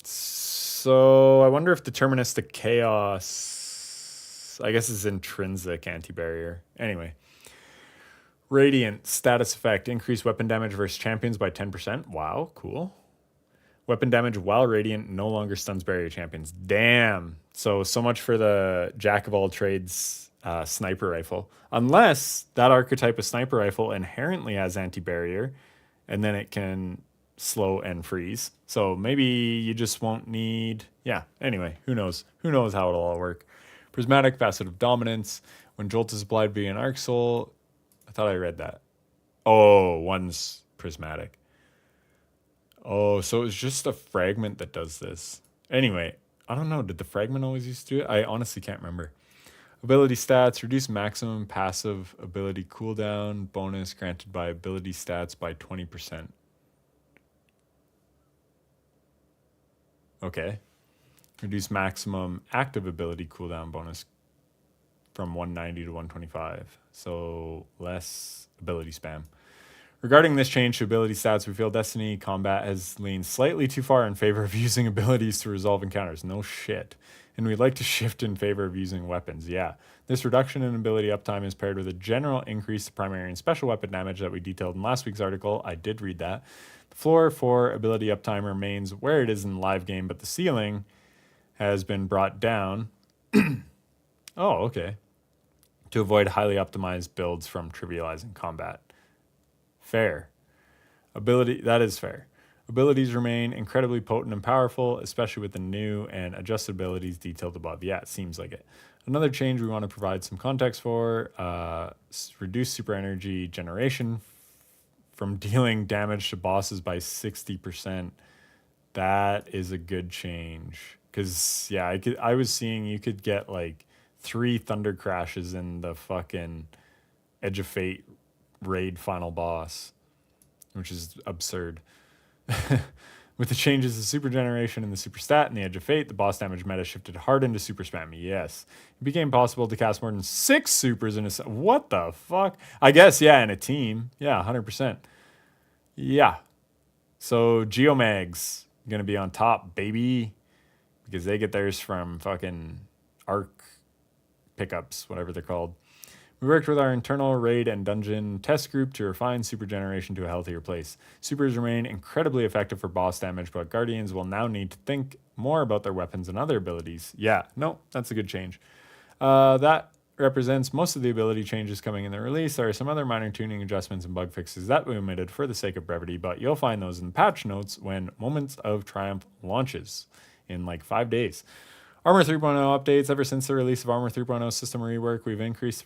So I wonder if deterministic chaos, I guess, is intrinsic anti-barrier. Anyway. Radiant status effect. Increase weapon damage versus champions by 10%. Wow, cool. Weapon damage while radiant no longer stuns barrier champions. Damn. So much for the jack of all trades sniper rifle. Unless that archetype of sniper rifle inherently has anti-barrier, and then it can slow and freeze. So maybe you just won't need... Yeah, anyway, who knows? Who knows how it'll all work. Prismatic, Facet of Dominance. When Jolt is applied via an Arc Soul... I thought I read that. Oh, one's prismatic. Oh, so it's just a fragment that does this. Anyway, I don't know. Did the fragment always used to do it? I honestly can't remember. Ability stats. Reduce maximum passive ability cooldown. Bonus granted by ability stats by 20%. Okay. Reduce maximum active ability cooldown bonus from 190 to 125. So less ability spam. Regarding this change to ability stats, we feel Destiny combat has leaned slightly too far in favor of using abilities to resolve encounters. No shit. And we'd like to shift in favor of using weapons. Yeah. This reduction in ability uptime is paired with a general increase to primary and special weapon damage that we detailed in last week's article. I did read that. The floor for ability uptime remains where it is in the live game, but the ceiling has been brought down. Oh, okay. To avoid highly optimized builds from trivializing combat. Fair. That is fair. Abilities remain incredibly potent and powerful, especially with the new and adjusted abilities detailed above. Yeah, it seems like it. Another change we want to provide some context for, reduce super energy generation from dealing damage to bosses by 60%. That is a good change. Because, yeah, I was seeing you could get like 3 thunder crashes in the fucking Edge of Fate raid final boss, which is absurd. With the changes to super generation and the super stat in the Edge of Fate, the boss damage meta shifted hard into super spam. Yes. It became possible to cast more than 6 supers in a... What the fuck? I guess, yeah, in a team. Yeah, 100%. Yeah. So Geomags going to be on top, baby. Because they get theirs from fucking Arc pickups, whatever they're called. We worked with our internal raid and dungeon test group to refine super generation to a healthier place. Supers remain incredibly effective for boss damage, but Guardians will now need to think more about their weapons and other abilities. Yeah, no, that's a good change. That represents most of the ability changes coming in the release. There are some other minor tuning adjustments and bug fixes that we omitted for the sake of brevity, but you'll find those in the patch notes when Moments of Triumph launches in like 5 days. Armor 3.0 updates. Ever since the release of Armor 3.0 system rework, we've increased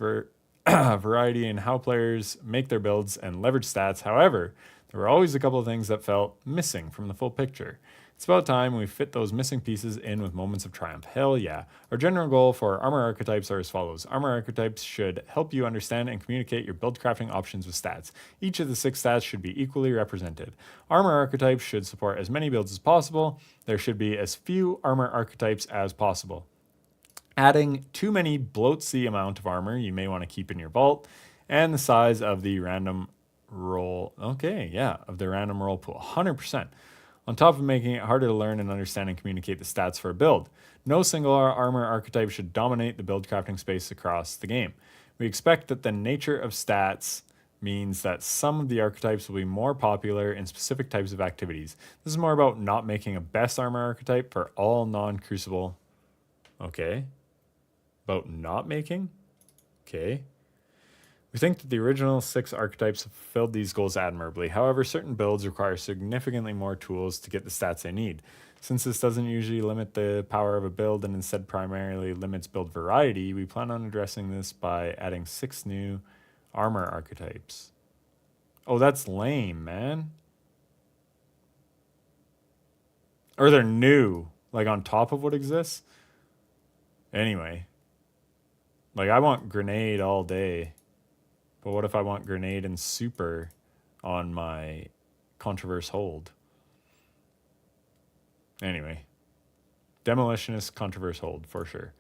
variety in how players make their builds and leverage stats. However, there were always a couple of things that felt missing from the full picture. It's about time we fit those missing pieces in with Moments of Triumph. Hell yeah. Our general goal for armor archetypes are as follows. Armor archetypes should help you understand and communicate your build crafting options with stats. Each of the 6 stats should be equally represented. Armor archetypes should support as many builds as possible. There should be as few armor archetypes as possible. Adding too many bloats the amount of armor you may want to keep in your vault, and the size of the random roll. Okay, yeah, of the random roll pool. 100%. On top of making it harder to learn and understand and communicate the stats for a build. No single armor archetype should dominate the build crafting space across the game. We expect that the nature of stats means that some of the archetypes will be more popular in specific types of activities. This is more about not making a best armor archetype for all non-crucible. Okay. About not making? Okay. We think that the original 6 archetypes have fulfilled these goals admirably. However, certain builds require significantly more tools to get the stats they need. Since this doesn't usually limit the power of a build and instead primarily limits build variety, we plan on addressing this by adding 6 new armor archetypes. Oh, that's lame, man. Or they're new, like on top of what exists. Anyway. Like, I want grenade all day. But what if I want grenade and super on my controverse hold? Anyway, demolitionist controverse hold for sure.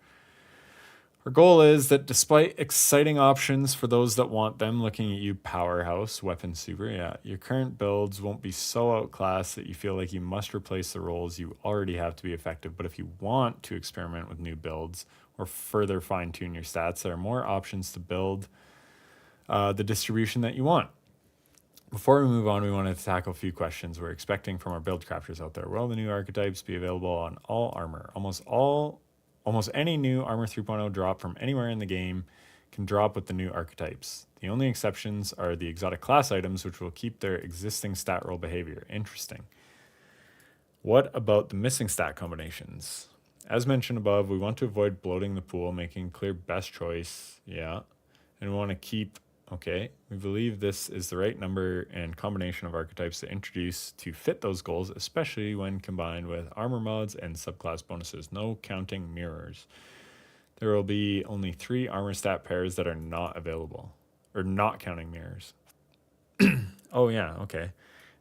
Our goal is that despite exciting options for those that want them, looking at you, powerhouse, weapon super, yeah, your current builds won't be so outclassed that you feel like you must replace the roles you already have to be effective. But if you want to experiment with new builds or further fine tune your stats, there are more options to build the distribution that you want. Before we move on, we wanted to tackle a few questions we're expecting from our build crafters out there. Will the new archetypes be available on all armor? Almost any new Armor 3.0 drop from anywhere in the game can drop with the new archetypes. The only exceptions are the exotic class items, which will keep their existing stat roll behavior. Interesting. What about the missing stat combinations? As mentioned above, we want to avoid bloating the pool, making clear best choice. Yeah. And we want to keep. Okay, we believe this is the right number and combination of archetypes to introduce to fit those goals, especially when combined with armor mods and subclass bonuses. No counting mirrors. There will be only 3 armor stat pairs that are not available, or not counting mirrors. Oh yeah, okay.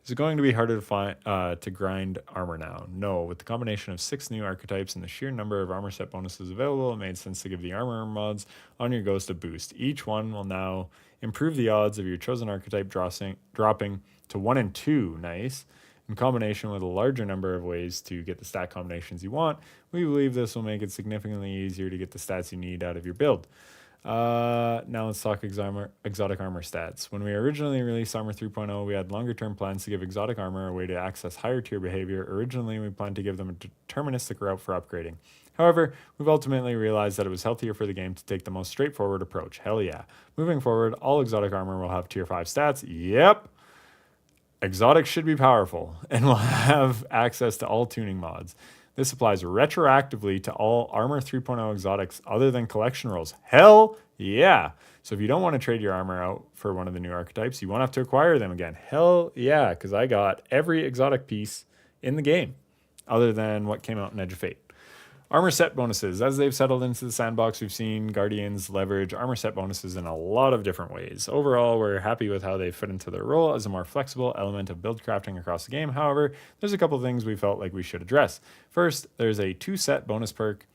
Is it going to be harder to find to grind armor now? No. With the combination of 6 new archetypes and the sheer number of armor set bonuses available, it made sense to give the armor mods on your ghost a boost. Each one will now improve the odds of your chosen archetype dropping to 1 and 2. Nice. In combination with a larger number of ways to get the stat combinations you want, we believe this will make it significantly easier to get the stats you need out of your build. Now let's talk exotic armor stats. When we originally released Armor 3.0, we had longer term plans to give exotic armor a way to access higher tier behavior. Originally, we planned to give them a deterministic route for upgrading. However, we've ultimately realized that it was healthier for the game to take the most straightforward approach. Hell yeah. Moving forward, all exotic armor will have tier 5 stats. Yep. Exotics should be powerful and will have access to all tuning mods. This applies retroactively to all Armor 3.0 exotics other than collection rolls. Hell yeah. So if you don't want to trade your armor out for one of the new archetypes, you won't have to acquire them again. Hell yeah, because I got every exotic piece in the game other than what came out in Edge of Fate. Armor set bonuses. As they've settled into the sandbox, we've seen Guardians leverage armor set bonuses in a lot of different ways. Overall, we're happy with how they fit into their role as a more flexible element of build crafting across the game. However, there's a couple of things we felt like we should address. First, there's a 2-set bonus perk.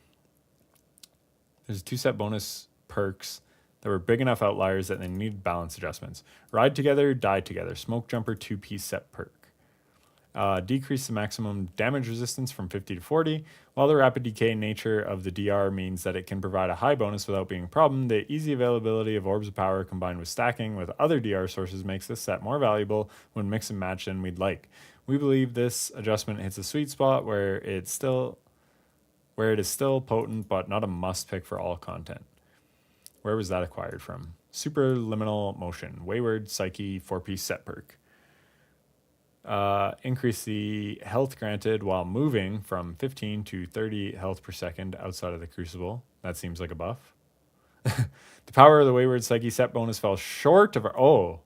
There's 2-set bonus perks that were big enough outliers that they needed balance adjustments. Ride Together, Die Together. Smoke Jumper 2-piece set perk. Decrease the maximum damage resistance from 50 to 40. While the rapid decay nature of the DR means that it can provide a high bonus without being a problem, the easy availability of Orbs of Power combined with stacking with other DR sources makes this set more valuable when mixed and matched than we'd like. We believe this adjustment hits a sweet spot where it is still potent but not a must pick for all content. Where was that acquired from? Superliminal Motion. Wayward Psyche 4-piece set perk. Increase the health granted while moving from 15 to 30 health per second outside of the Crucible. That seems like a buff. The power of the Wayward Psyche set bonus fell short of our... Oh,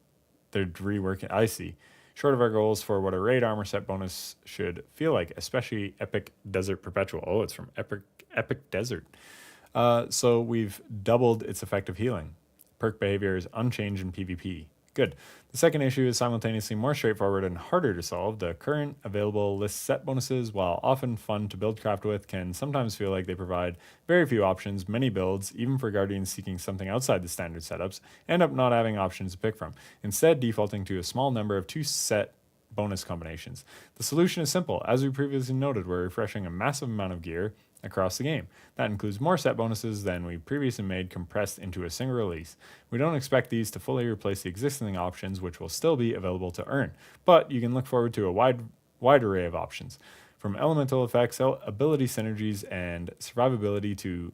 they're reworking. I see. Short of our goals for what a raid armor set bonus should feel like, especially Epic Desert Perpetual. Oh, it's from Epic Desert. So we've doubled its effective healing. Perk behavior is unchanged in PvP. Good. The second issue is simultaneously more straightforward and harder to solve. The current available list set bonuses, while often fun to build craft with, can sometimes feel like they provide very few options. Many builds, even for Guardians seeking something outside the standard setups, end up not having options to pick from, instead defaulting to a small number of 2 set bonus combinations. The solution is simple. As we previously noted, we're refreshing a massive amount of gear across the game. That includes more set bonuses than we previously made compressed into a single release. We don't expect these to fully replace the existing options, which will still be available to earn, but you can look forward to a wide array of options, from elemental effects, ability synergies, and survivability to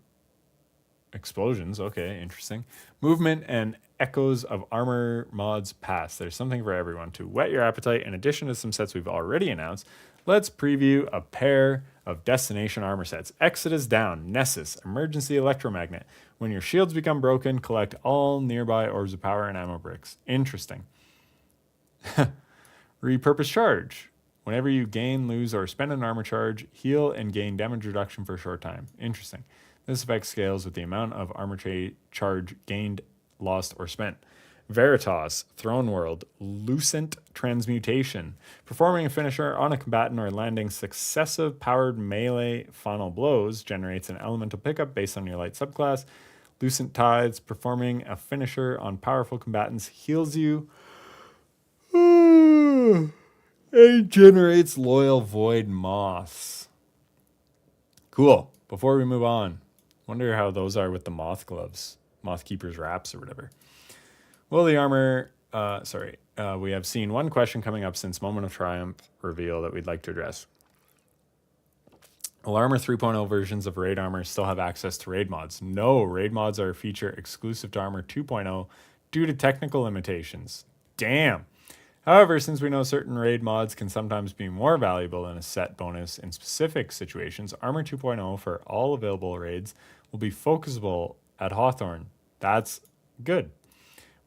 explosions. Okay, interesting. Movement and echoes of armor mods past. There's something for everyone. To whet your appetite, in addition to some sets we've already announced, let's preview a pair of destination armor sets. Exodus Down, Nessus, Emergency Electromagnet. When your shields become broken, collect all nearby orbs of power and ammo bricks. Interesting. Repurpose Charge. Whenever you gain, lose, or spend an armor charge, heal and gain damage reduction for a short time. Interesting. This effect scales with the amount of armor charge gained, lost, or spent. Veritas, Throne World, Lucent Transmutation. Performing a finisher on a combatant or landing successive powered melee final blows generates an elemental pickup based on your light subclass. Lucent Tides, performing a finisher on powerful combatants, heals you. It generates Loyal Void Moths. Cool. Before we move on, wonder how those are with the moth gloves. Moth Keeper's wraps or whatever. Will the armor... we have seen one question coming up since Moment of Triumph reveal that we'd like to address. Will Armor 3.0 versions of Raid Armor still have access to raid mods? No, raid mods are a feature exclusive to Armor 2.0 due to technical limitations. Damn. However, since we know certain raid mods can sometimes be more valuable than a set bonus in specific situations, Armor 2.0 for all available raids will be focusable at Hawthorne. That's good.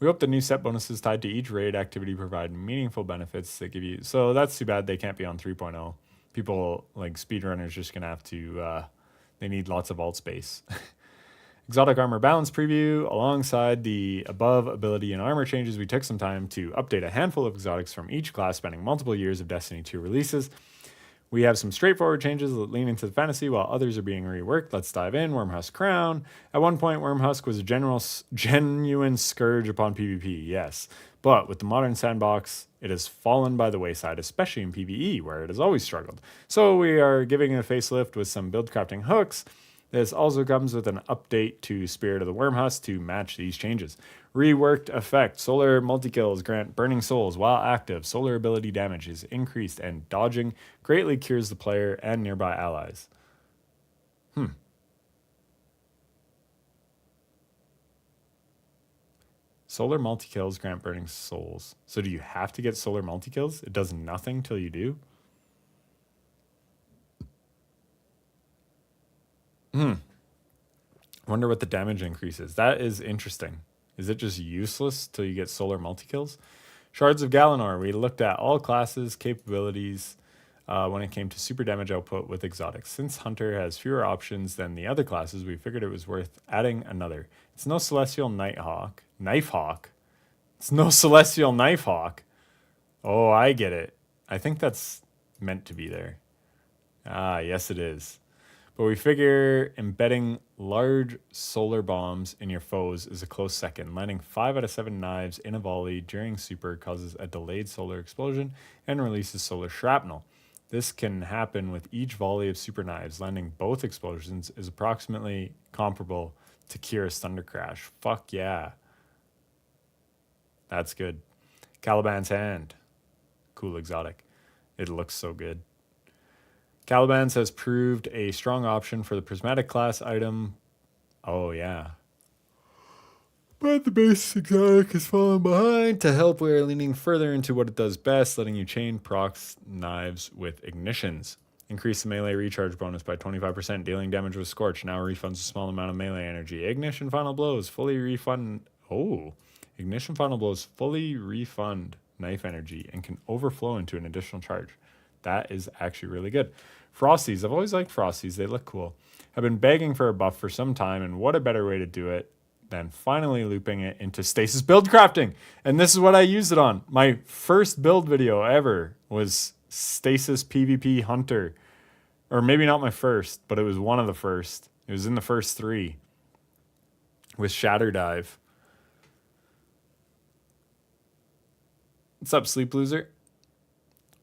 We hope the new set bonuses tied to each raid activity provide meaningful benefits that give you... So that's too bad they can't be on 3.0. People like speedrunners just going to have to... they need lots of alt space. Exotic Armor Balance Preview. Alongside the above ability and armor changes, we took some time to update a handful of exotics from each class spanning multiple years of Destiny 2 releases. We have some straightforward changes that lean into the fantasy while others are being reworked. Let's dive in. Wormhusk Crown. At one point, Wormhusk was a genuine scourge upon PvP, yes. But with the modern sandbox, it has fallen by the wayside, especially in PvE, where it has always struggled. So we are giving it a facelift with some build crafting hooks. This also comes with an update to Spirit of the Wormhusk to match these changes. Reworked effect. Solar multi-kills grant burning souls while active. Solar ability damage is increased and dodging greatly cures the player and nearby allies. Solar multi-kills grant burning souls. So do you have to get solar multi-kills? It does nothing till you do? Wonder what the damage increase is. That is interesting. Is it just useless till you get solar multi-kills? Shards of Galanor. We looked at all classes, capabilities when it came to super damage output with exotics. Since Hunter has fewer options than the other classes, we figured it was worth adding another. It's no Celestial Knifehawk. It's no Celestial Knifehawk. Oh, I get it. I think that's meant to be there. Ah, yes it is. But we figure embedding large solar bombs in your foes is a close second. Landing 5 out of 7 knives in a volley during super causes a delayed solar explosion and releases solar shrapnel. This can happen with each volley of super knives. Landing both explosions is approximately comparable to Kira's Thunder Crash. Fuck yeah. That's good. Caliban's Hand. Cool exotic. It looks so good. Caliban's has proved a strong option for the prismatic class item. Oh, yeah. But the base exotic has fallen behind. To help, we are leaning further into what it does best, letting you chain procs knives with ignitions. Increase the melee recharge bonus by 25%, dealing damage with Scorch. Now refunds a small amount of melee energy. Ignition Final Blows fully refund. Oh, Ignition Final Blows fully refund knife energy and can overflow into an additional charge. That is actually really good. Frosties. I've always liked Frosties. They look cool. I've been begging for a buff for some time, and what a better way to do it than finally looping it into stasis build crafting. And this is what I used it on. My first build video ever was stasis PvP Hunter. Or maybe not my first, but it was one of the first. It was in the first 3 with Shatter Dive. What's up, Sleep Loser?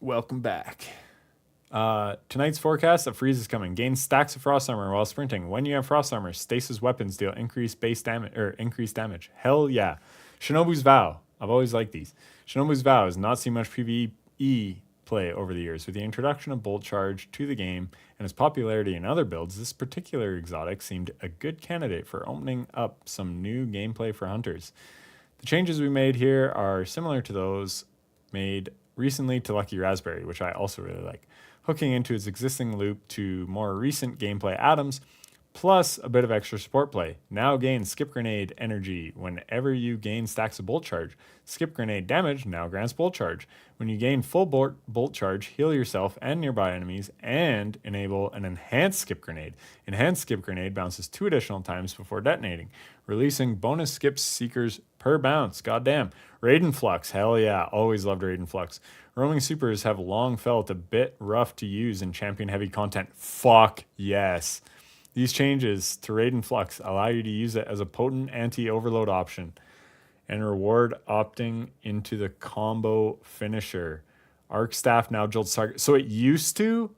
Welcome back. Tonight's forecast, a freeze is coming. Gain stacks of frost armor while sprinting. When you have frost armor, stasis weapons deal increased base damage or increased damage. Hell yeah. Shinobu's Vow. I've always liked these. Shinobu's Vow has not seen much PvE play over the years. With the introduction of Bolt Charge to the game and its popularity in other builds, this particular exotic seemed a good candidate for opening up some new gameplay for hunters. The changes we made here are similar to those made recently to Lucky Raspberry, which I also really like, hooking into its existing loop to more recent gameplay items, plus a bit of extra support play. Now gain Skip Grenade energy whenever you gain stacks of Bolt Charge. Skip Grenade damage now grants Bolt Charge. When you gain full Bolt Charge, heal yourself and nearby enemies, and enable an Enhanced Skip Grenade. Enhanced Skip Grenade bounces 2 additional times before detonating, releasing bonus skip seekers per bounce. Goddamn. Raiden Flux. Hell yeah. Always loved Raiden Flux. Roaming supers have long felt a bit rough to use in champion heavy content. Fuck yes. These changes to Raiden Flux allow you to use it as a potent anti-overload option and reward opting into the combo finisher. Arc Staff now jolts target. So it used to,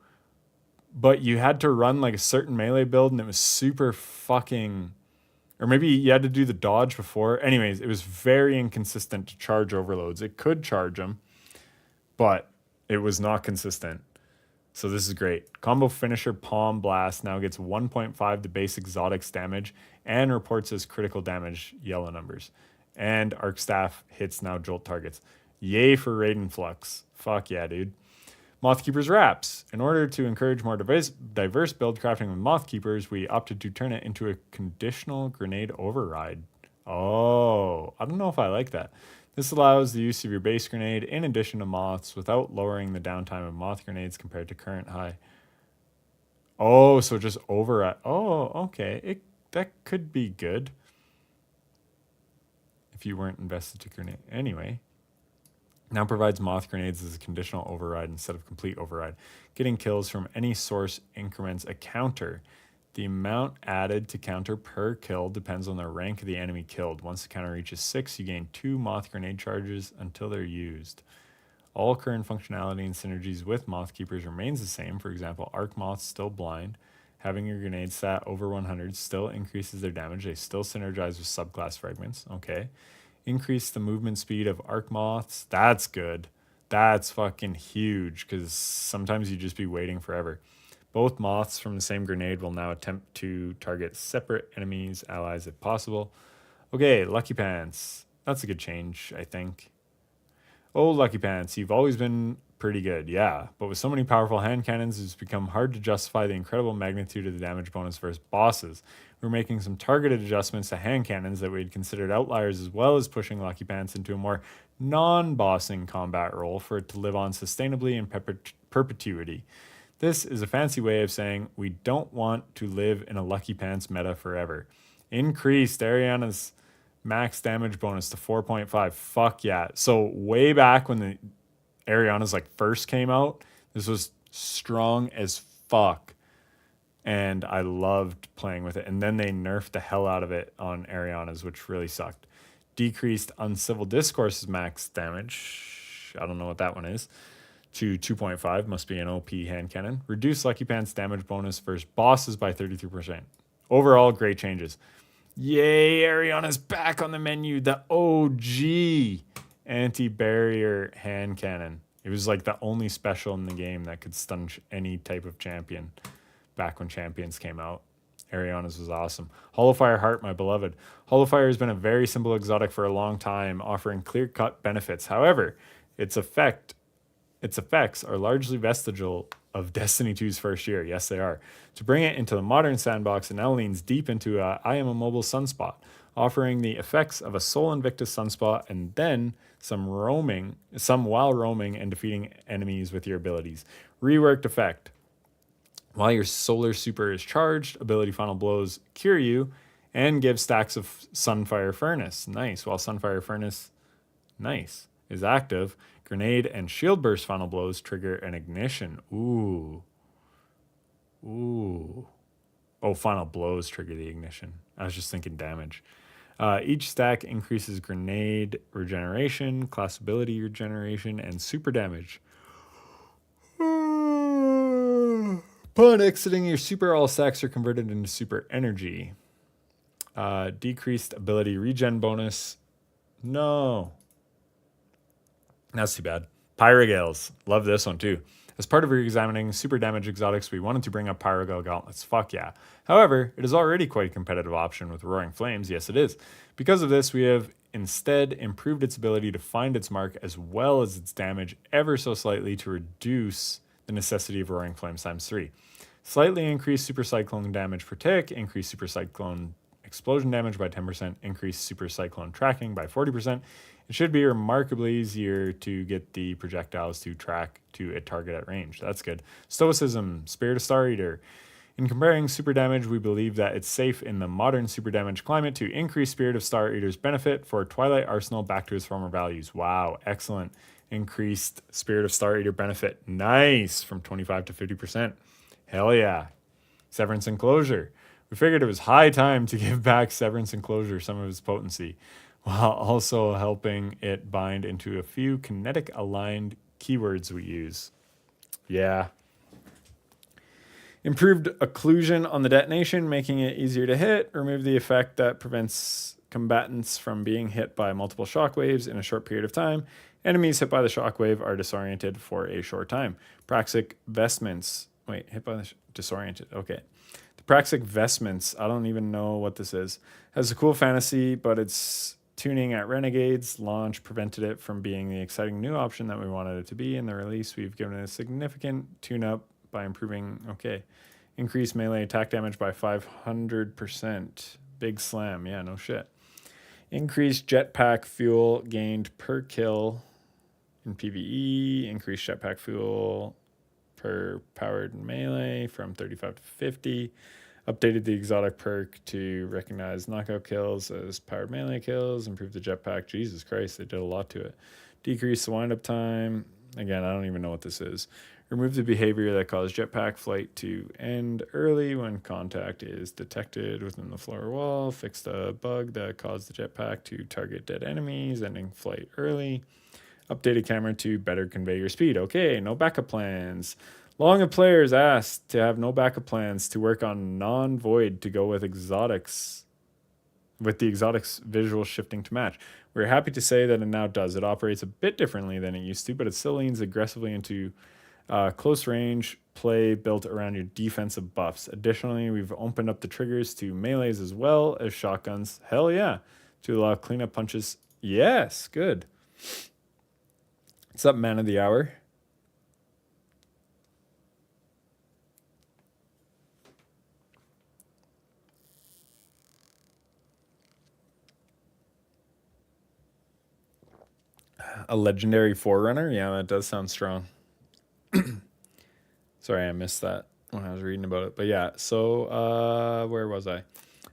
but you had to run like a certain melee build and it was super fucking... Or maybe you had to do the dodge before. Anyways, it was very inconsistent to charge overloads. It could charge them, but it was not consistent. So this is great. Combo finisher Palm Blast now gets 1.5 the base exotics damage and reports as critical damage yellow numbers. And Arc Staff hits now jolt targets. Yay for Raiden Flux. Fuck yeah, dude. Mothkeeper's Wraps. In order to encourage more diverse build crafting with Mothkeepers, we opted to turn it into a conditional grenade override. Oh, I don't know if I like that. This allows the use of your base grenade in addition to moths without lowering the downtime of moth grenades compared to current high. Oh, so just override. Oh, okay. That could be good if you weren't invested to grenade. Anyway, now provides moth grenades as a conditional override instead of complete override. Getting kills from any source increments a counter. The amount added to counter per kill depends on the rank of the enemy killed. Once the counter reaches 6, you gain 2 moth grenade charges until they're used. All current functionality and synergies with Mothkeepers remains the same. For example, Arc Moths still blind. Having your grenade stat over 100 still increases their damage. They still synergize with subclass fragments. Okay. Increase the movement speed of Arc Moths. That's good. That's fucking huge because sometimes you just be waiting forever. Both moths from the same grenade will now attempt to target separate enemies, allies if possible. Okay, Lucky Pants. That's a good change, I think. Oh, Lucky Pants, you've always been pretty good, yeah. But with so many powerful hand cannons, it's become hard to justify the incredible magnitude of the damage bonus versus bosses. We're making some targeted adjustments to hand cannons that we'd considered outliers, as well as pushing Lucky Pants into a more non-bossing combat role for it to live on sustainably in perpetuity. This is a fancy way of saying we don't want to live in a Lucky Pants meta forever. Increased Ariana's max damage bonus to 4.5. Fuck yeah. So way back when the Ariana's like first came out, this was strong as fuck. And I loved playing with it. And then they nerfed the hell out of it on Ariana's, which really sucked. Decreased Uncivil Discourse's max damage. I don't know what that one is. To 2.5, must be an OP hand cannon. Reduce Lucky Pants damage bonus versus bosses by 33%. Overall, great changes. Yay, Ariana's back on the menu. The OG anti-barrier hand cannon. It was like the only special in the game that could stun any type of champion back when champions came out. Ariana's was awesome. Holofire Heart, my beloved. Holofire has been a very simple exotic for a long time, offering clear-cut benefits. However, its effects are largely vestigial of Destiny 2's first year. Yes, they are. To bring it into the modern sandbox, it now leans deep into I am a mobile sunspot, offering the effects of a Soul Invictus sunspot and then some while roaming and defeating enemies with your abilities. Reworked effect. While your solar super is charged, ability final blows cure you and give stacks of Sunfire Furnace. Nice. While Sunfire Furnace, nice, is active, grenade and shield burst final blows trigger an ignition. Ooh. Oh, final blows trigger the ignition. I was just thinking damage. Each stack increases grenade regeneration, class ability regeneration, and super damage. Upon exiting your super, all stacks are converted into super energy. Decreased ability regen bonus. No. That's too bad. Pyrogales. Love this one too. As part of re-examining super damage exotics, we wanted to bring up Pyrogale Gauntlets. Fuck yeah. However, it is already quite a competitive option with Roaring Flames. Yes, it is. Because of this, we have instead improved its ability to find its mark as well as its damage ever so slightly to reduce the necessity of Roaring Flames times 3. Slightly increase Super Cyclone damage per tick, increase Super Cyclone explosion damage by 10%, increase Super Cyclone tracking by 40%. It should be remarkably easier to get the projectiles to track to a target at range. That's good. Stoicism, Spirit of Star Eater. In comparing super damage, we believe that it's safe in the modern super damage climate to increase Spirit of Star Eater's benefit for Twilight Arsenal back to its former values. Wow, excellent. Increased Spirit of Star Eater benefit. Nice, from 25 to 50%. Hell yeah. Severance Enclosure. We figured it was high time to give back Severance Enclosure some of its potency, while also helping it bind into a few kinetic aligned keywords we use. Yeah. Improved occlusion on the detonation, making it easier to hit. Remove the effect that prevents combatants from being hit by multiple shockwaves in a short period of time. Enemies hit by the shockwave are disoriented for a short time. Praxic Vestments. Wait, hit by the disoriented. Okay. The Praxic Vestments, I don't even know what this is, has a cool fantasy, but its tuning at Renegade's launch prevented it from being the exciting new option that we wanted it to be. In the release, we've given it a significant tune-up by improving, increased melee attack damage by 500%. Big slam, yeah, no shit. Increased jetpack fuel gained per kill in PvE. Increased jetpack fuel per powered melee from 35 to 50. Updated the exotic perk to recognize knockout kills as powered melee kills. Improved the jetpack. Jesus Christ, they did a lot to it. Decrease the windup time. Again, I don't even know what this is. Remove the behavior that caused jetpack flight to end early when contact is detected within the floor wall. Fix the bug that caused the jetpack to target dead enemies, ending flight early. Updated camera to better convey your speed. Okay, no backup plans. Long have players asked to have no backup plans to work on non-void to go with exotics, with the exotics visual shifting to match. We're happy to say that it now does. It operates a bit differently than it used to, but it still leans aggressively into close range play built around your defensive buffs. Additionally, we've opened up the triggers to melees as well as shotguns. Hell yeah. To allow cleanup punches. Yes, good. What's up, man of the hour? A legendary forerunner? Yeah, that does sound strong. Sorry, I missed that when I was reading about it. But yeah, so where was I?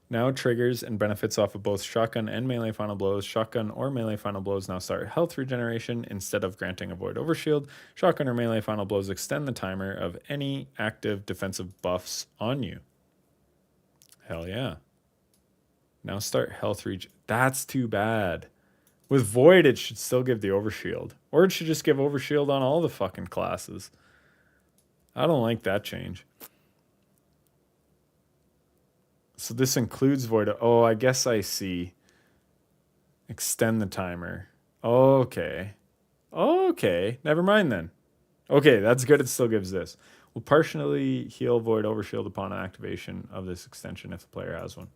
Now triggers and benefits off of both shotgun and melee final blows. Shotgun or melee final blows now start health regeneration instead of granting a void overshield. Shotgun or melee final blows extend the timer of any active defensive buffs on you. Hell yeah. Now start health regen. That's too bad. With void, it should still give the overshield. Or it should just give overshield on all the fucking classes. I don't like that change. So this includes void. Oh, I guess I see. Extend the timer. Okay. Okay. Never mind then. Okay, that's good. It still gives this. will partially heal Void Overshield upon activation of this extension if the player has one.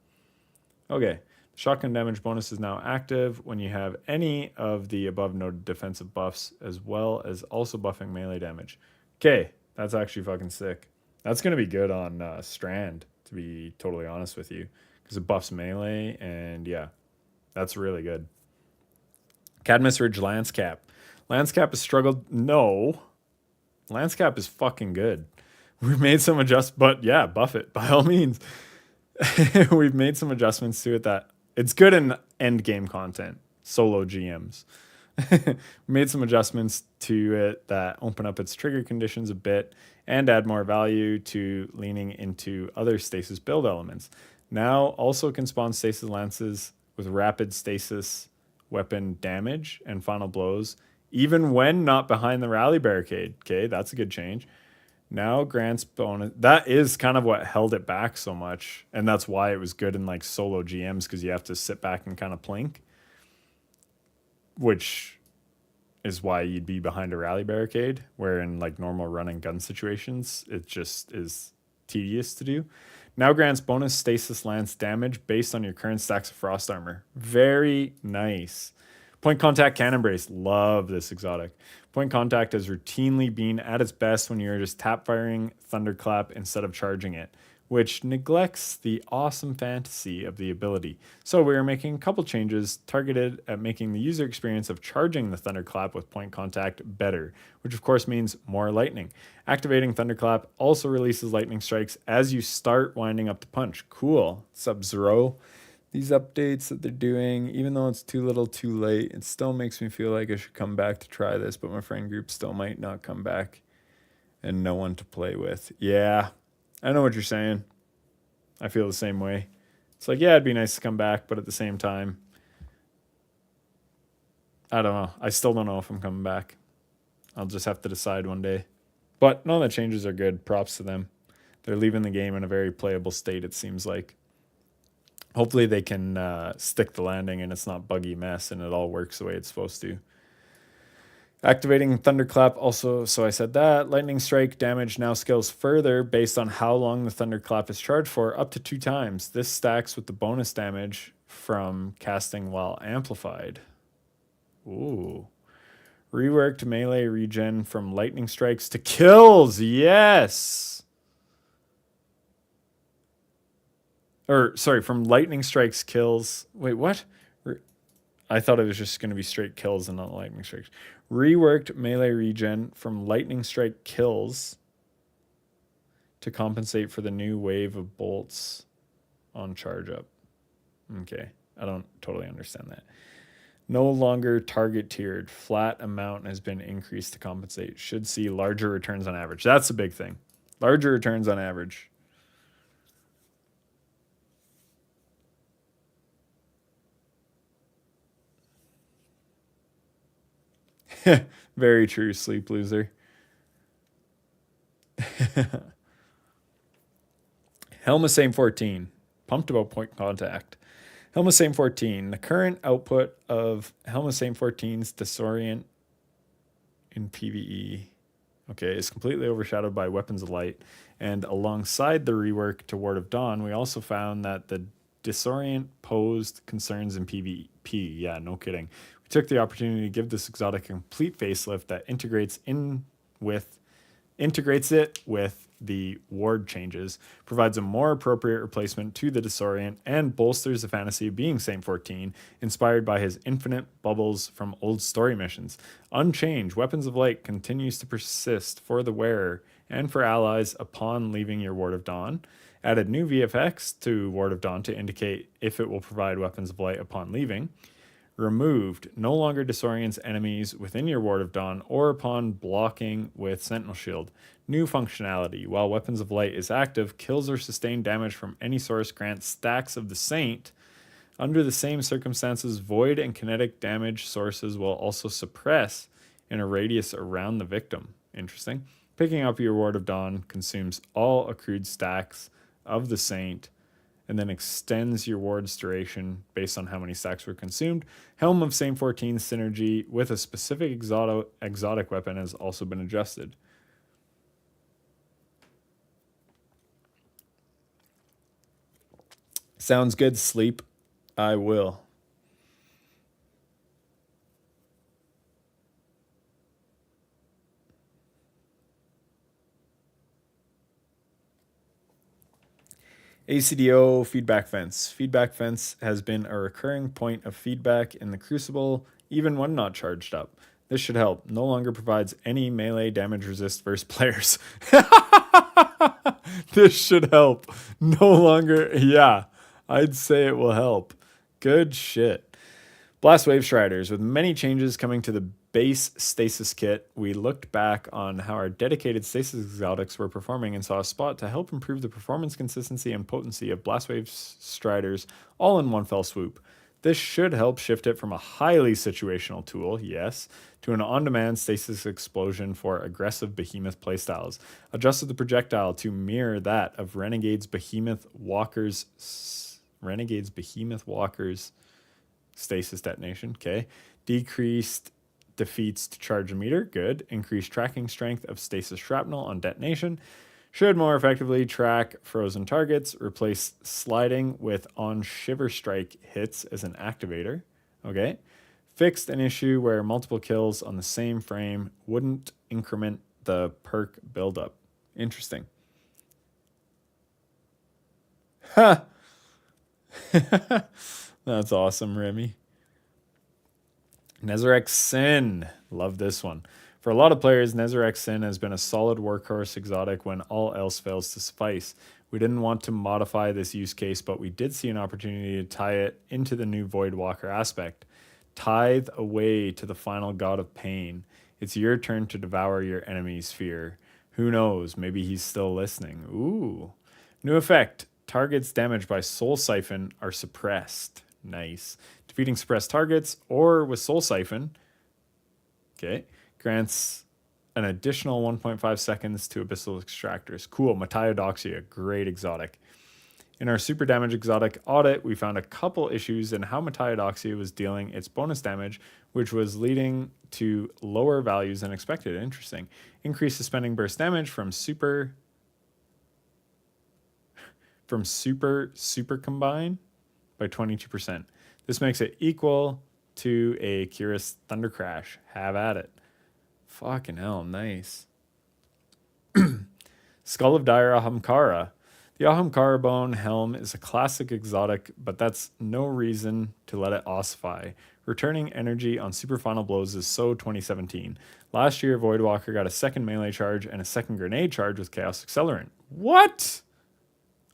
Okay. Shotgun damage bonus is now active when you have any of the above noted defensive buffs, as well as also buffing melee damage. Okay, that's actually fucking sick. That's going to be good on Strand, to be totally honest with you, because it buffs melee, and yeah, that's really good. Cadmus Ridge Lancecap. Lancecap has struggled. No. Lancecap is fucking good. We've made some adjustments, but yeah, buff it by all means. We've made some adjustments to it that it's good in end game content, solo GMs. We made some adjustments to it that open up its trigger conditions a bit and add more value to leaning into other stasis build elements. Now also can spawn stasis lances with rapid stasis weapon damage and final blows, even when not behind the rally barricade. Okay, that's a good change. Now grants bonus. That is kind of what held it back so much, and that's why it was good in like solo GMs, because you have to sit back and kind of plink, which is why you'd be behind a rally barricade, where in like normal run and gun situations, it just is tedious to do. Now grants bonus stasis lance damage based on your current stacks of frost armor. Very nice. Point contact cannon brace. Love this exotic. Point contact has routinely been at its best when you're just tap firing thunderclap instead of charging it, which neglects the awesome fantasy of the ability. So we are making a couple changes targeted at making the user experience of charging the thunderclap with point contact better, which of course means more lightning. Activating thunderclap also releases lightning strikes as you start winding up the punch. Cool. Sub-Zero. These updates that they're doing, even though it's too little too late, it still makes me feel like I should come back to try this, but my friend group still might not come back and no one to play with. Yeah, I know what you're saying. I feel the same way. It's like, yeah, it'd be nice to come back, but at the same time, I don't know. I still don't know if I'm coming back. I'll just have to decide one day. But none of the changes are good. Props to them. They're leaving the game in a very playable state, it seems like. Hopefully they can stick the landing and it's not buggy mess and it all works the way it's supposed to. Activating Thunderclap also, so I said that. Lightning Strike damage now scales further based on how long the Thunderclap is charged for, up to 2 times. This stacks with the bonus damage from casting while amplified. Ooh. Reworked melee regen from lightning strikes to kills. Yes! Or, sorry, from lightning strikes kills. Wait, what? I thought it was just going to be straight kills and not lightning strikes. Reworked melee regen from lightning strike kills to compensate for the new wave of bolts on charge up. Okay, I don't totally understand that. No longer target tiered. Flat amount has been increased to compensate. Should see larger returns on average. That's a big thing. Larger returns on average. Very true, sleep loser. Helma Same 14. Pumped about point contact. Helma Same 14. The current output of Helma Same 14's Disorient in PvE, okay, is completely overshadowed by Weapons of Light. And alongside the rework to Ward of Dawn, we also found that the Disorient posed concerns in PvP. Yeah, no kidding. We took the opportunity to give this exotic a complete facelift that integrates it with the ward changes, provides a more appropriate replacement to the Disorient, and bolsters the fantasy of being Saint 14, inspired by his infinite bubbles from old story missions. Unchanged, Weapons of Light continues to persist for the wearer and for allies upon leaving your Ward of Dawn. Added new VFX to Ward of Dawn to indicate if it will provide Weapons of Light upon leaving. Removed, no longer disorients enemies within your Ward of Dawn or upon blocking with Sentinel Shield. New functionality, while Weapons of Light is active, kills or sustained damage from any source grants stacks of the Saint. Under the same circumstances, void and kinetic damage sources will also suppress in a radius around the victim. Interesting. Picking up your Ward of Dawn consumes all accrued stacks of the Saint and then extends your ward's duration based on how many stacks were consumed. Helm of Same 14 synergy with a specific exotic weapon has also been adjusted. Sounds good, Sleep. I will. ACDO feedback fence. Feedback fence has been a recurring point of feedback in the Crucible, even when not charged up. This should help. No longer provides any melee damage resist versus players. This should help. No longer, yeah, I'd say it will help. Good shit. Blast Wave Striders. With many changes coming to the base stasis kit, we looked back on how our dedicated stasis exotics were performing and saw a spot to help improve the performance, consistency, and potency of Blast Wave Striders all in one fell swoop. This should help shift it from a highly situational tool, yes, to an on-demand stasis explosion for aggressive behemoth playstyles. Adjusted the projectile to mirror that of Renegade's Behemoth Walker's stasis detonation. Okay. Decreased defeats to charge a meter. Good. Increased tracking strength of stasis shrapnel on detonation. Should more effectively track frozen targets. Replace sliding with on shiver strike hits as an activator. Okay. Fixed an issue where multiple kills on the same frame wouldn't increment the perk buildup. Interesting. Ha! That's awesome, Remy. Nezarec Sin. Love this one. For a lot of players, Nezarec Sin has been a solid workhorse exotic when all else fails to suffice. We didn't want to modify this use case, but we did see an opportunity to tie it into the new Voidwalker aspect. Tithe away to the final god of pain. It's your turn to devour your enemy's fear. Who knows? Maybe he's still listening. Ooh. New effect. Targets damaged by Soul Siphon are suppressed. Nice. Defeating suppressed targets or with Soul Siphon, okay, grants an additional 1.5 seconds to Abyssal Extractors. Cool. Metiodoxia, great exotic. In our super damage exotic audit, we found a couple issues in how Metiodoxia was dealing its bonus damage, which was leading to lower values than expected. Interesting. Increase suspending burst damage from super combine by 22%. This makes it equal to a Curious Thunder Crash. Have at it. Fucking hell, nice. Skull of Dire Ahamkara. The Ahamkara Bone Helm is a classic exotic, but that's no reason to let it ossify. Returning energy on super final blows is so 2017. Last year, Voidwalker got a second melee charge and a second grenade charge with Chaos Accelerant. What?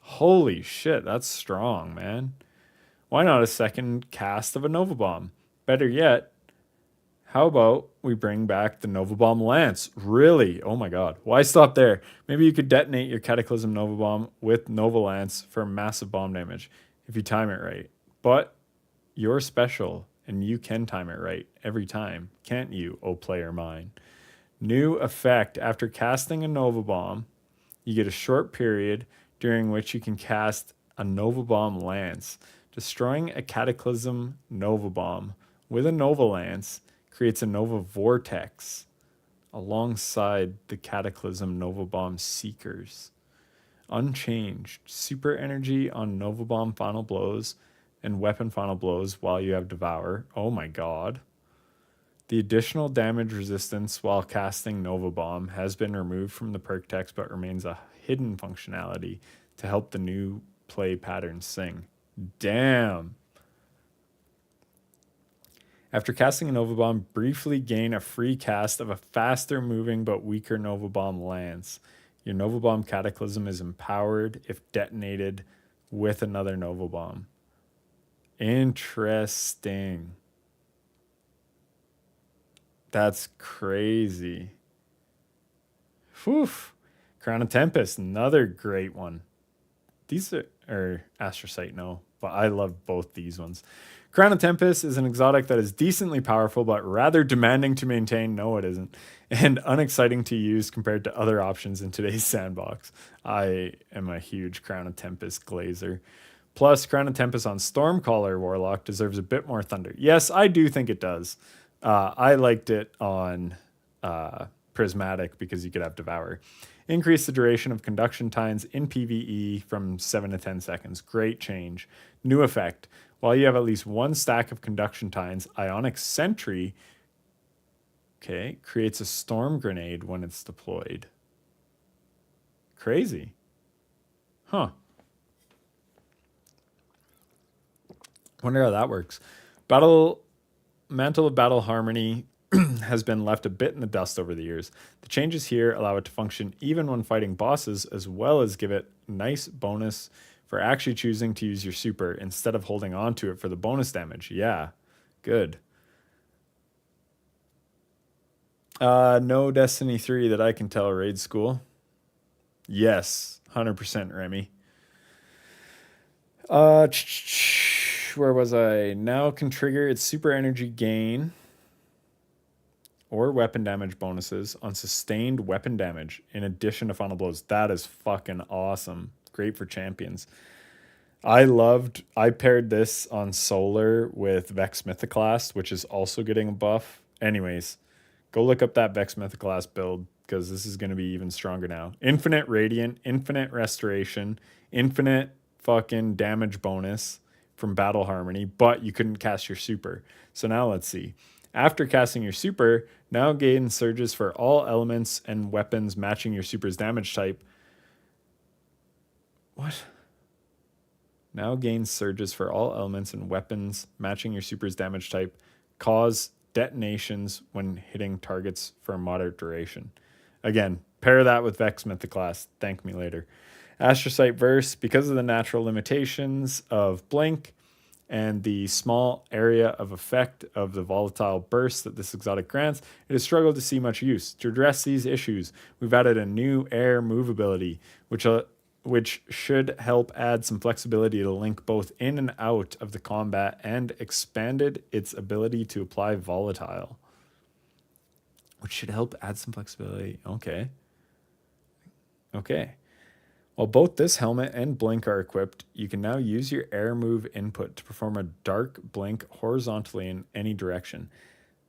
Holy shit, that's strong, man. Why not a second cast of a Nova Bomb? Better yet, how about we bring back the Nova Bomb Lance? Really? Oh my god. Why stop there? Maybe you could detonate your Cataclysm Nova Bomb with Nova Lance for massive bomb damage if you time it right. But you're special and you can time it right every time, can't you, oh player mine? New effect. After casting a Nova Bomb, you get a short period during which you can cast a Nova Bomb Lance. Destroying a Cataclysm Nova Bomb with a Nova Lance creates a Nova Vortex alongside the Cataclysm Nova Bomb Seekers. Unchanged. Super energy on Nova Bomb final blows and weapon final blows while you have Devour. Oh my god. The additional damage resistance while casting Nova Bomb has been removed from the perk text but remains a hidden functionality to help the new play pattern sing. Damn. After casting a Nova Bomb, briefly gain a free cast of a faster moving but weaker Nova Bomb Lance. Your Nova Bomb Cataclysm is empowered if detonated with another Nova Bomb. Interesting. That's crazy. Whew. Crown of Tempest, another great one. These are Astrocyte, no, but I love both these ones. Crown of Tempest is an exotic that is decently powerful, but rather demanding to maintain. No, it isn't. And unexciting to use compared to other options in today's sandbox. I am a huge Crown of Tempest glazer. Plus, Crown of Tempest on Stormcaller Warlock deserves a bit more thunder. Yes, I do think it does. I liked it on Prismatic because you could have Devour. Increase the duration of conduction times in PvE from 7 to 10 seconds. Great change. New effect. While you have at least one stack of conduction times, Ionic Sentry creates a storm grenade when it's deployed. Crazy. Huh. Wonder how that works. Mantle of Battle Harmony has been left a bit in the dust over the years. The changes here allow it to function even when fighting bosses, as well as give it nice bonus for actually choosing to use your super instead of holding on to it for the bonus damage. Yeah, good. No Destiny 3 that I can tell, Raid School. Yes, 100% Remy. Where was I? Now can trigger its super energy gain or weapon damage bonuses on sustained weapon damage in addition to final blows. That is fucking awesome. Great for champions. I paired this on Solar with Vex Mythoclast, which is also getting a buff. Anyways, go look up that Vex Mythoclast build because this is going to be even stronger now. Infinite Radiant, Infinite Restoration, Infinite fucking damage bonus from Battle Harmony, but you couldn't cast your super. So now let's see. After casting your super, now gain surges for all elements and weapons matching your super's damage type. What? Now gain surges for all elements and weapons matching your super's damage type. Cause detonations when hitting targets for a moderate duration. Again, pair that with Vex Mythoclast. Thank me later. Astrocyte Verse, because of the natural limitations of Blink and the small area of effect of the volatile burst that this exotic grants, it has struggled to see much use. To address these issues, we've added a new air move ability, which should help add some flexibility to link both in and out of the combat, and expanded its ability to apply volatile, which should help add some flexibility. Okay. While both this helmet and blink are equipped, you can now use your air move input to perform a dark blink horizontally in any direction.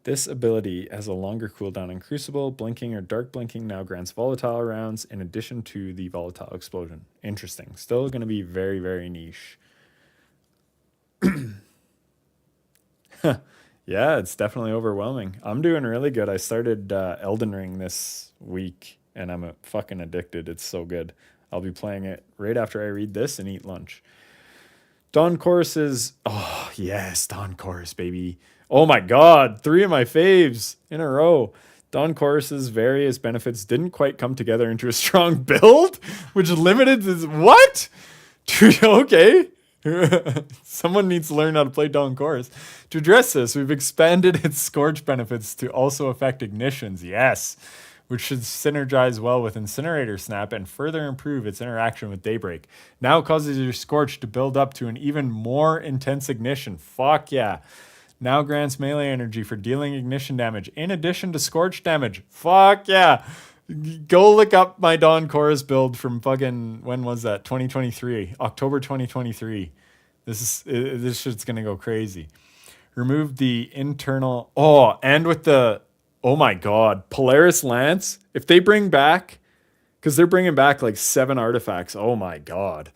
This ability has a longer cooldown in Crucible. Blinking or dark blinking now grants volatile rounds in addition to the volatile explosion. Interesting. Still going to be very, very niche. Yeah, it's definitely overwhelming. I'm doing really good. I started Elden Ring this week, and I'm fucking addicted. It's so good. I'll be playing it right after I read this and eat lunch. Dawn Chorus is... Oh, yes, Dawn Chorus, baby. Oh my god, 3 of my faves in a row. Dawn Chorus's various benefits didn't quite come together into a strong build, which limited this... What? Dude, okay. Someone needs to learn how to play Dawn Chorus. To address this, we've expanded its Scorch benefits to also affect ignitions. Yes. Which should synergize well with Incinerator Snap and further improve its interaction with Daybreak. Now causes your Scorch to build up to an even more intense ignition. Fuck yeah. Now grants melee energy for dealing ignition damage in addition to Scorch damage. Fuck yeah. Go look up my Dawn Chorus build from fucking, when was that? 2023. October 2023. This shit's gonna go crazy. Remove the internal... Oh, and with the... Oh my god, Polaris Lance, if they bring back, because they're bringing back like 7 artifacts, oh my god.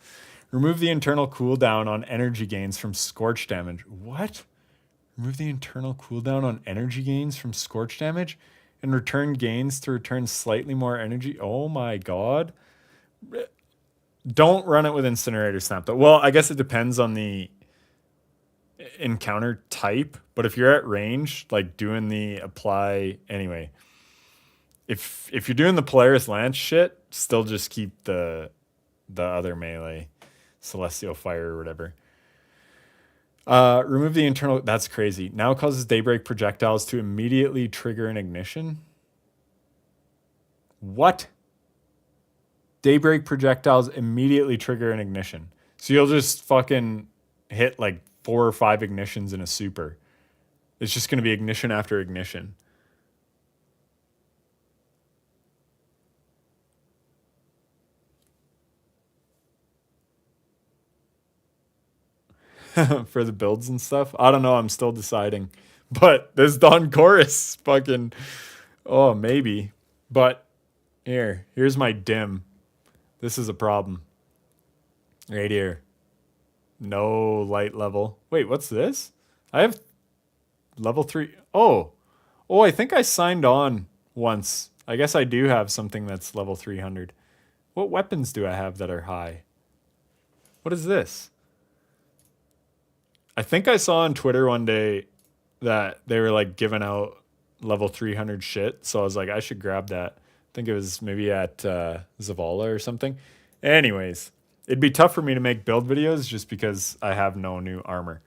Remove the internal cooldown on energy gains from Scorch damage. What? Remove the internal cooldown on energy gains from Scorch damage and return gains to return slightly more energy? Oh my god. Don't run it with Incinerator Snap though. Well, I guess it depends on the encounter type, but if you're at range, like doing the apply anyway, if you're doing the Polaris Lance shit, still just keep the other melee, Celestial Fire or whatever. Remove the internal... That's crazy. Now causes Daybreak projectiles to immediately trigger an ignition. What? Daybreak projectiles immediately trigger an ignition. So you'll just fucking hit like 4 or 5 ignitions in a super. It's just going to be ignition after ignition. For the builds and stuff. I don't know. I'm still deciding. But this Dawn Chorus fucking... Oh, maybe. But Here's my dim. This is a problem. Right here. No light level. Wait, what's this? I have level 3. Oh, I think I signed on once. I guess I do have something that's level 300. What weapons do I have that are high? What is this? I think I saw on Twitter one day that they were like giving out level 300 shit. So I was like, I should grab that. I think it was maybe at Zavala or something. Anyways, it'd be tough for me to make build videos just because I have no new armor.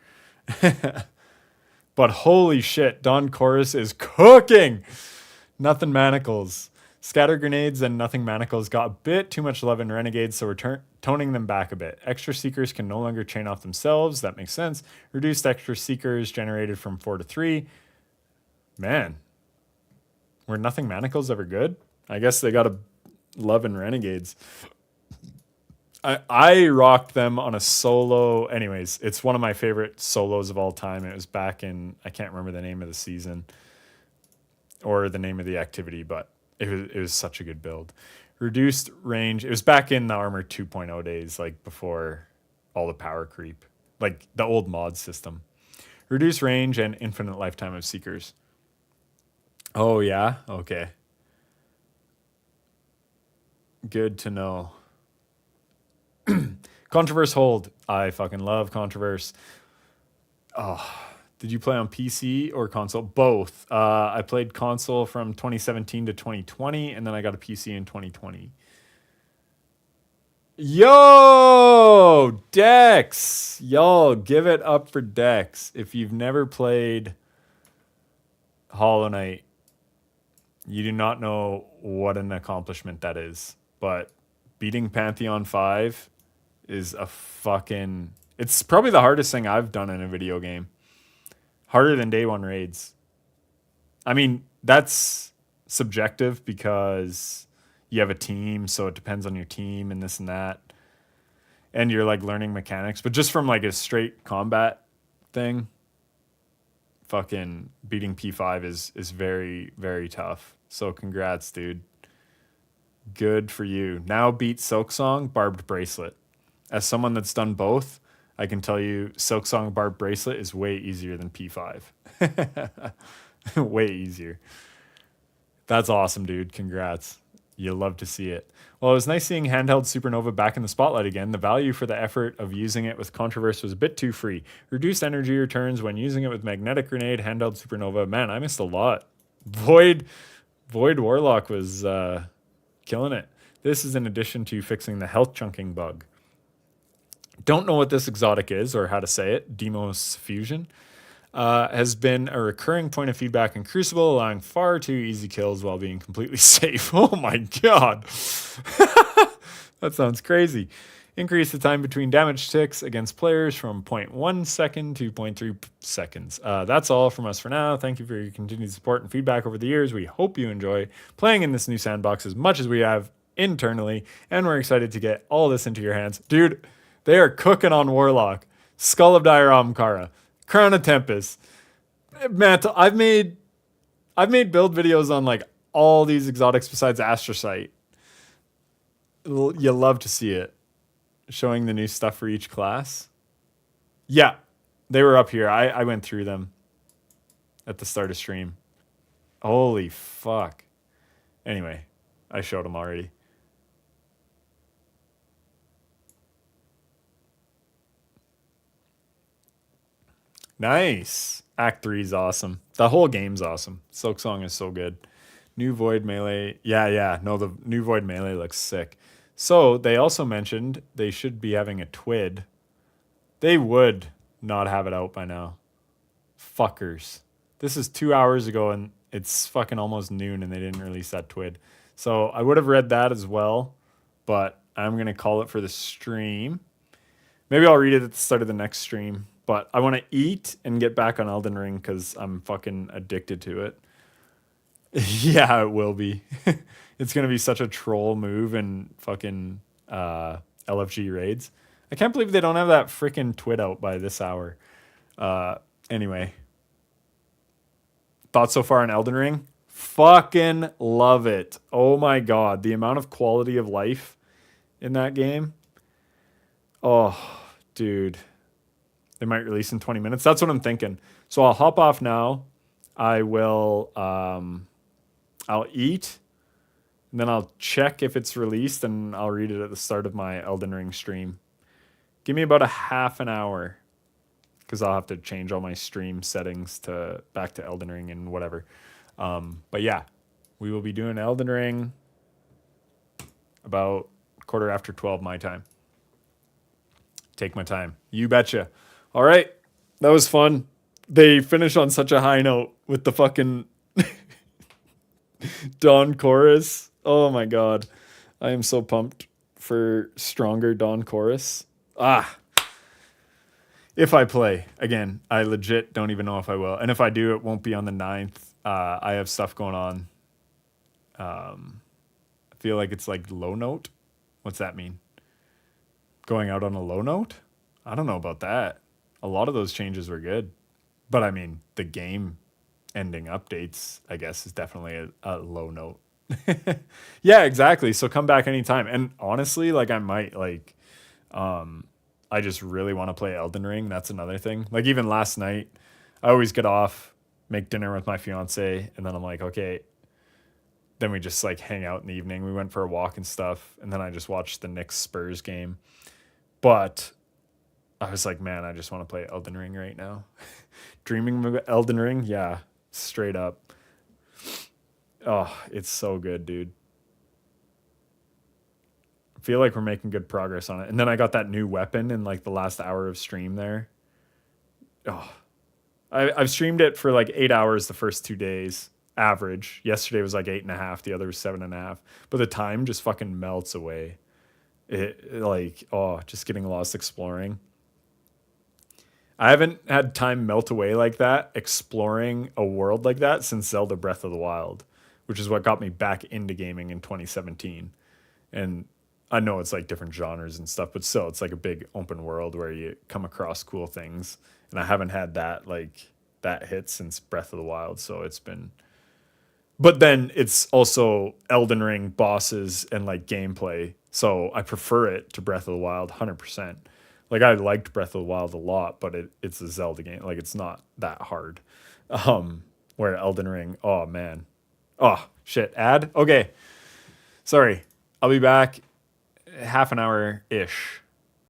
But holy shit, Dawn Chorus is cooking! Nothing manacles. Scatter grenades and nothing manacles got a bit too much love in Renegades, so we're toning them back a bit. Extra Seekers can no longer chain off themselves. That makes sense. Reduced Extra Seekers generated from 4 to 3. Man. Were nothing manacles ever good? I guess they got a love in Renegades. I rocked them on a solo. Anyways, it's one of my favorite solos of all time. It was back in, I can't remember the name of the season or the name of the activity, but it was such a good build. Reduced range. It was back in the Armor 2.0 days, like before all the power creep, like the old mod system. Reduced range and infinite lifetime of Seekers. Oh, yeah? Okay. Good to know. Controverse hold. I fucking love Controverse. Oh, did you play on PC or console? Both. I played console from 2017 to 2020, and then I got a PC in 2020. Yo, Dex! Y'all, give it up for Dex. If you've never played Hollow Knight, you do not know what an accomplishment that is. But beating Pantheon 5 is a fucking... It's probably the hardest thing I've done in a video game. Harder than day one raids. I mean, that's subjective because you have a team, so it depends on your team and this and that. And you're like learning mechanics. But just from like a straight combat thing, fucking beating P5 is very, very tough. So congrats, dude. Good for you. Now beat Silksong, Barbed Bracelet. As someone that's done both, I can tell you Silksong Barbed Bracelet is way easier than P5. Way easier. That's awesome, dude. Congrats. You'll love to see it. Well, it was nice seeing handheld Supernova back in the spotlight again. The value for the effort of using it with Controverse was a bit too free. Reduced energy returns when using it with Magnetic Grenade, handheld Supernova. Man, I missed a lot. Void Warlock was killing it. This is in addition to fixing the health chunking bug. Don't know what this exotic is or how to say it. Demos Fusion has been a recurring point of feedback in Crucible, allowing far too easy kills while being completely safe. Oh my god. That sounds crazy. Increase the time between damage ticks against players from 0.1 second to 0.3 seconds. That's all from us for now. Thank you for your continued support and feedback over the years. We hope you enjoy playing in this new sandbox as much as we have internally, and we're excited to get all this into your hands. Dude, they are cooking on Warlock, Skull of Dire Ahamkara, Crown of Tempest. Mantle. I've made build videos on like all these exotics besides Astrocyte. You love to see it. Showing the new stuff for each class. Yeah, they were up here. I went through them at the start of stream. Holy fuck. Anyway, I showed them already. Nice. Act 3 is awesome. The whole game's awesome. Silksong is so good. New Void Melee. Yeah. No, the new Void Melee looks sick. So they also mentioned they should be having a TWID. They would not have it out by now. Fuckers. This is 2 hours ago and it's fucking almost noon and they didn't release that TWID. So I would have read that as well, but I'm going to call it for the stream. Maybe I'll read it at the start of the next stream. But I want to eat and get back on Elden Ring because I'm fucking addicted to it. Yeah, it will be. It's going to be such a troll move in fucking LFG raids. I can't believe they don't have that freaking TWID out by this hour. Anyway. Thoughts so far on Elden Ring? Fucking love it. Oh my God. The amount of quality of life in that game. Oh, dude. They might release in 20 minutes. That's what I'm thinking. So I'll hop off now. I will, I'll eat, and then I'll check if it's released, and I'll read it at the start of my Elden Ring stream. Give me about a half an hour, because I'll have to change all my stream settings to back to Elden Ring and whatever. But yeah, we will be doing Elden Ring about 12:15 my time. Take my time. You betcha. All right. That was fun. They finish on such a high note with the fucking Dawn chorus. Oh my God. I am so pumped for stronger Dawn chorus. If I play again, I legit don't even know if I will. And if I do, it won't be on the 9th. I have stuff going on. I feel like it's like low note. What's that mean? Going out on a low note? I don't know about that. A lot of those changes were good. But I mean, the game ending updates, I guess, is definitely a low note. Yeah, exactly. So come back anytime. And honestly, like I might like, I just really want to play Elden Ring. That's another thing. Like even last night, I always get off, make dinner with my fiance, and then I'm like, okay. Then we just like hang out in the evening. We went for a walk and stuff, and then I just watched the Knicks Spurs game. But I was like, man, I just want to play Elden Ring right now. Dreaming of Elden Ring? Yeah, straight up. Oh, it's so good, dude. I feel like we're making good progress on it. And then I got that new weapon in like the last hour of stream there. Oh, I've streamed it for like 8 hours the first 2 days, average. Yesterday was like 8.5. The other was 7.5. But the time just fucking melts away. Just getting lost exploring. I haven't had time melt away like that, exploring a world like that, since Zelda Breath of the Wild, which is what got me back into gaming in 2017. And I know it's like different genres and stuff, but still, it's like a big open world where you come across cool things. And I haven't had that hit since Breath of the Wild, so it's been... But then it's also Elden Ring bosses and like gameplay, so I prefer it to Breath of the Wild 100%. Like I liked Breath of the Wild a lot, but it's a Zelda game. Like it's not that hard. Where Elden Ring, oh man. Oh shit, ad? Okay. Sorry. I'll be back half an hour-ish.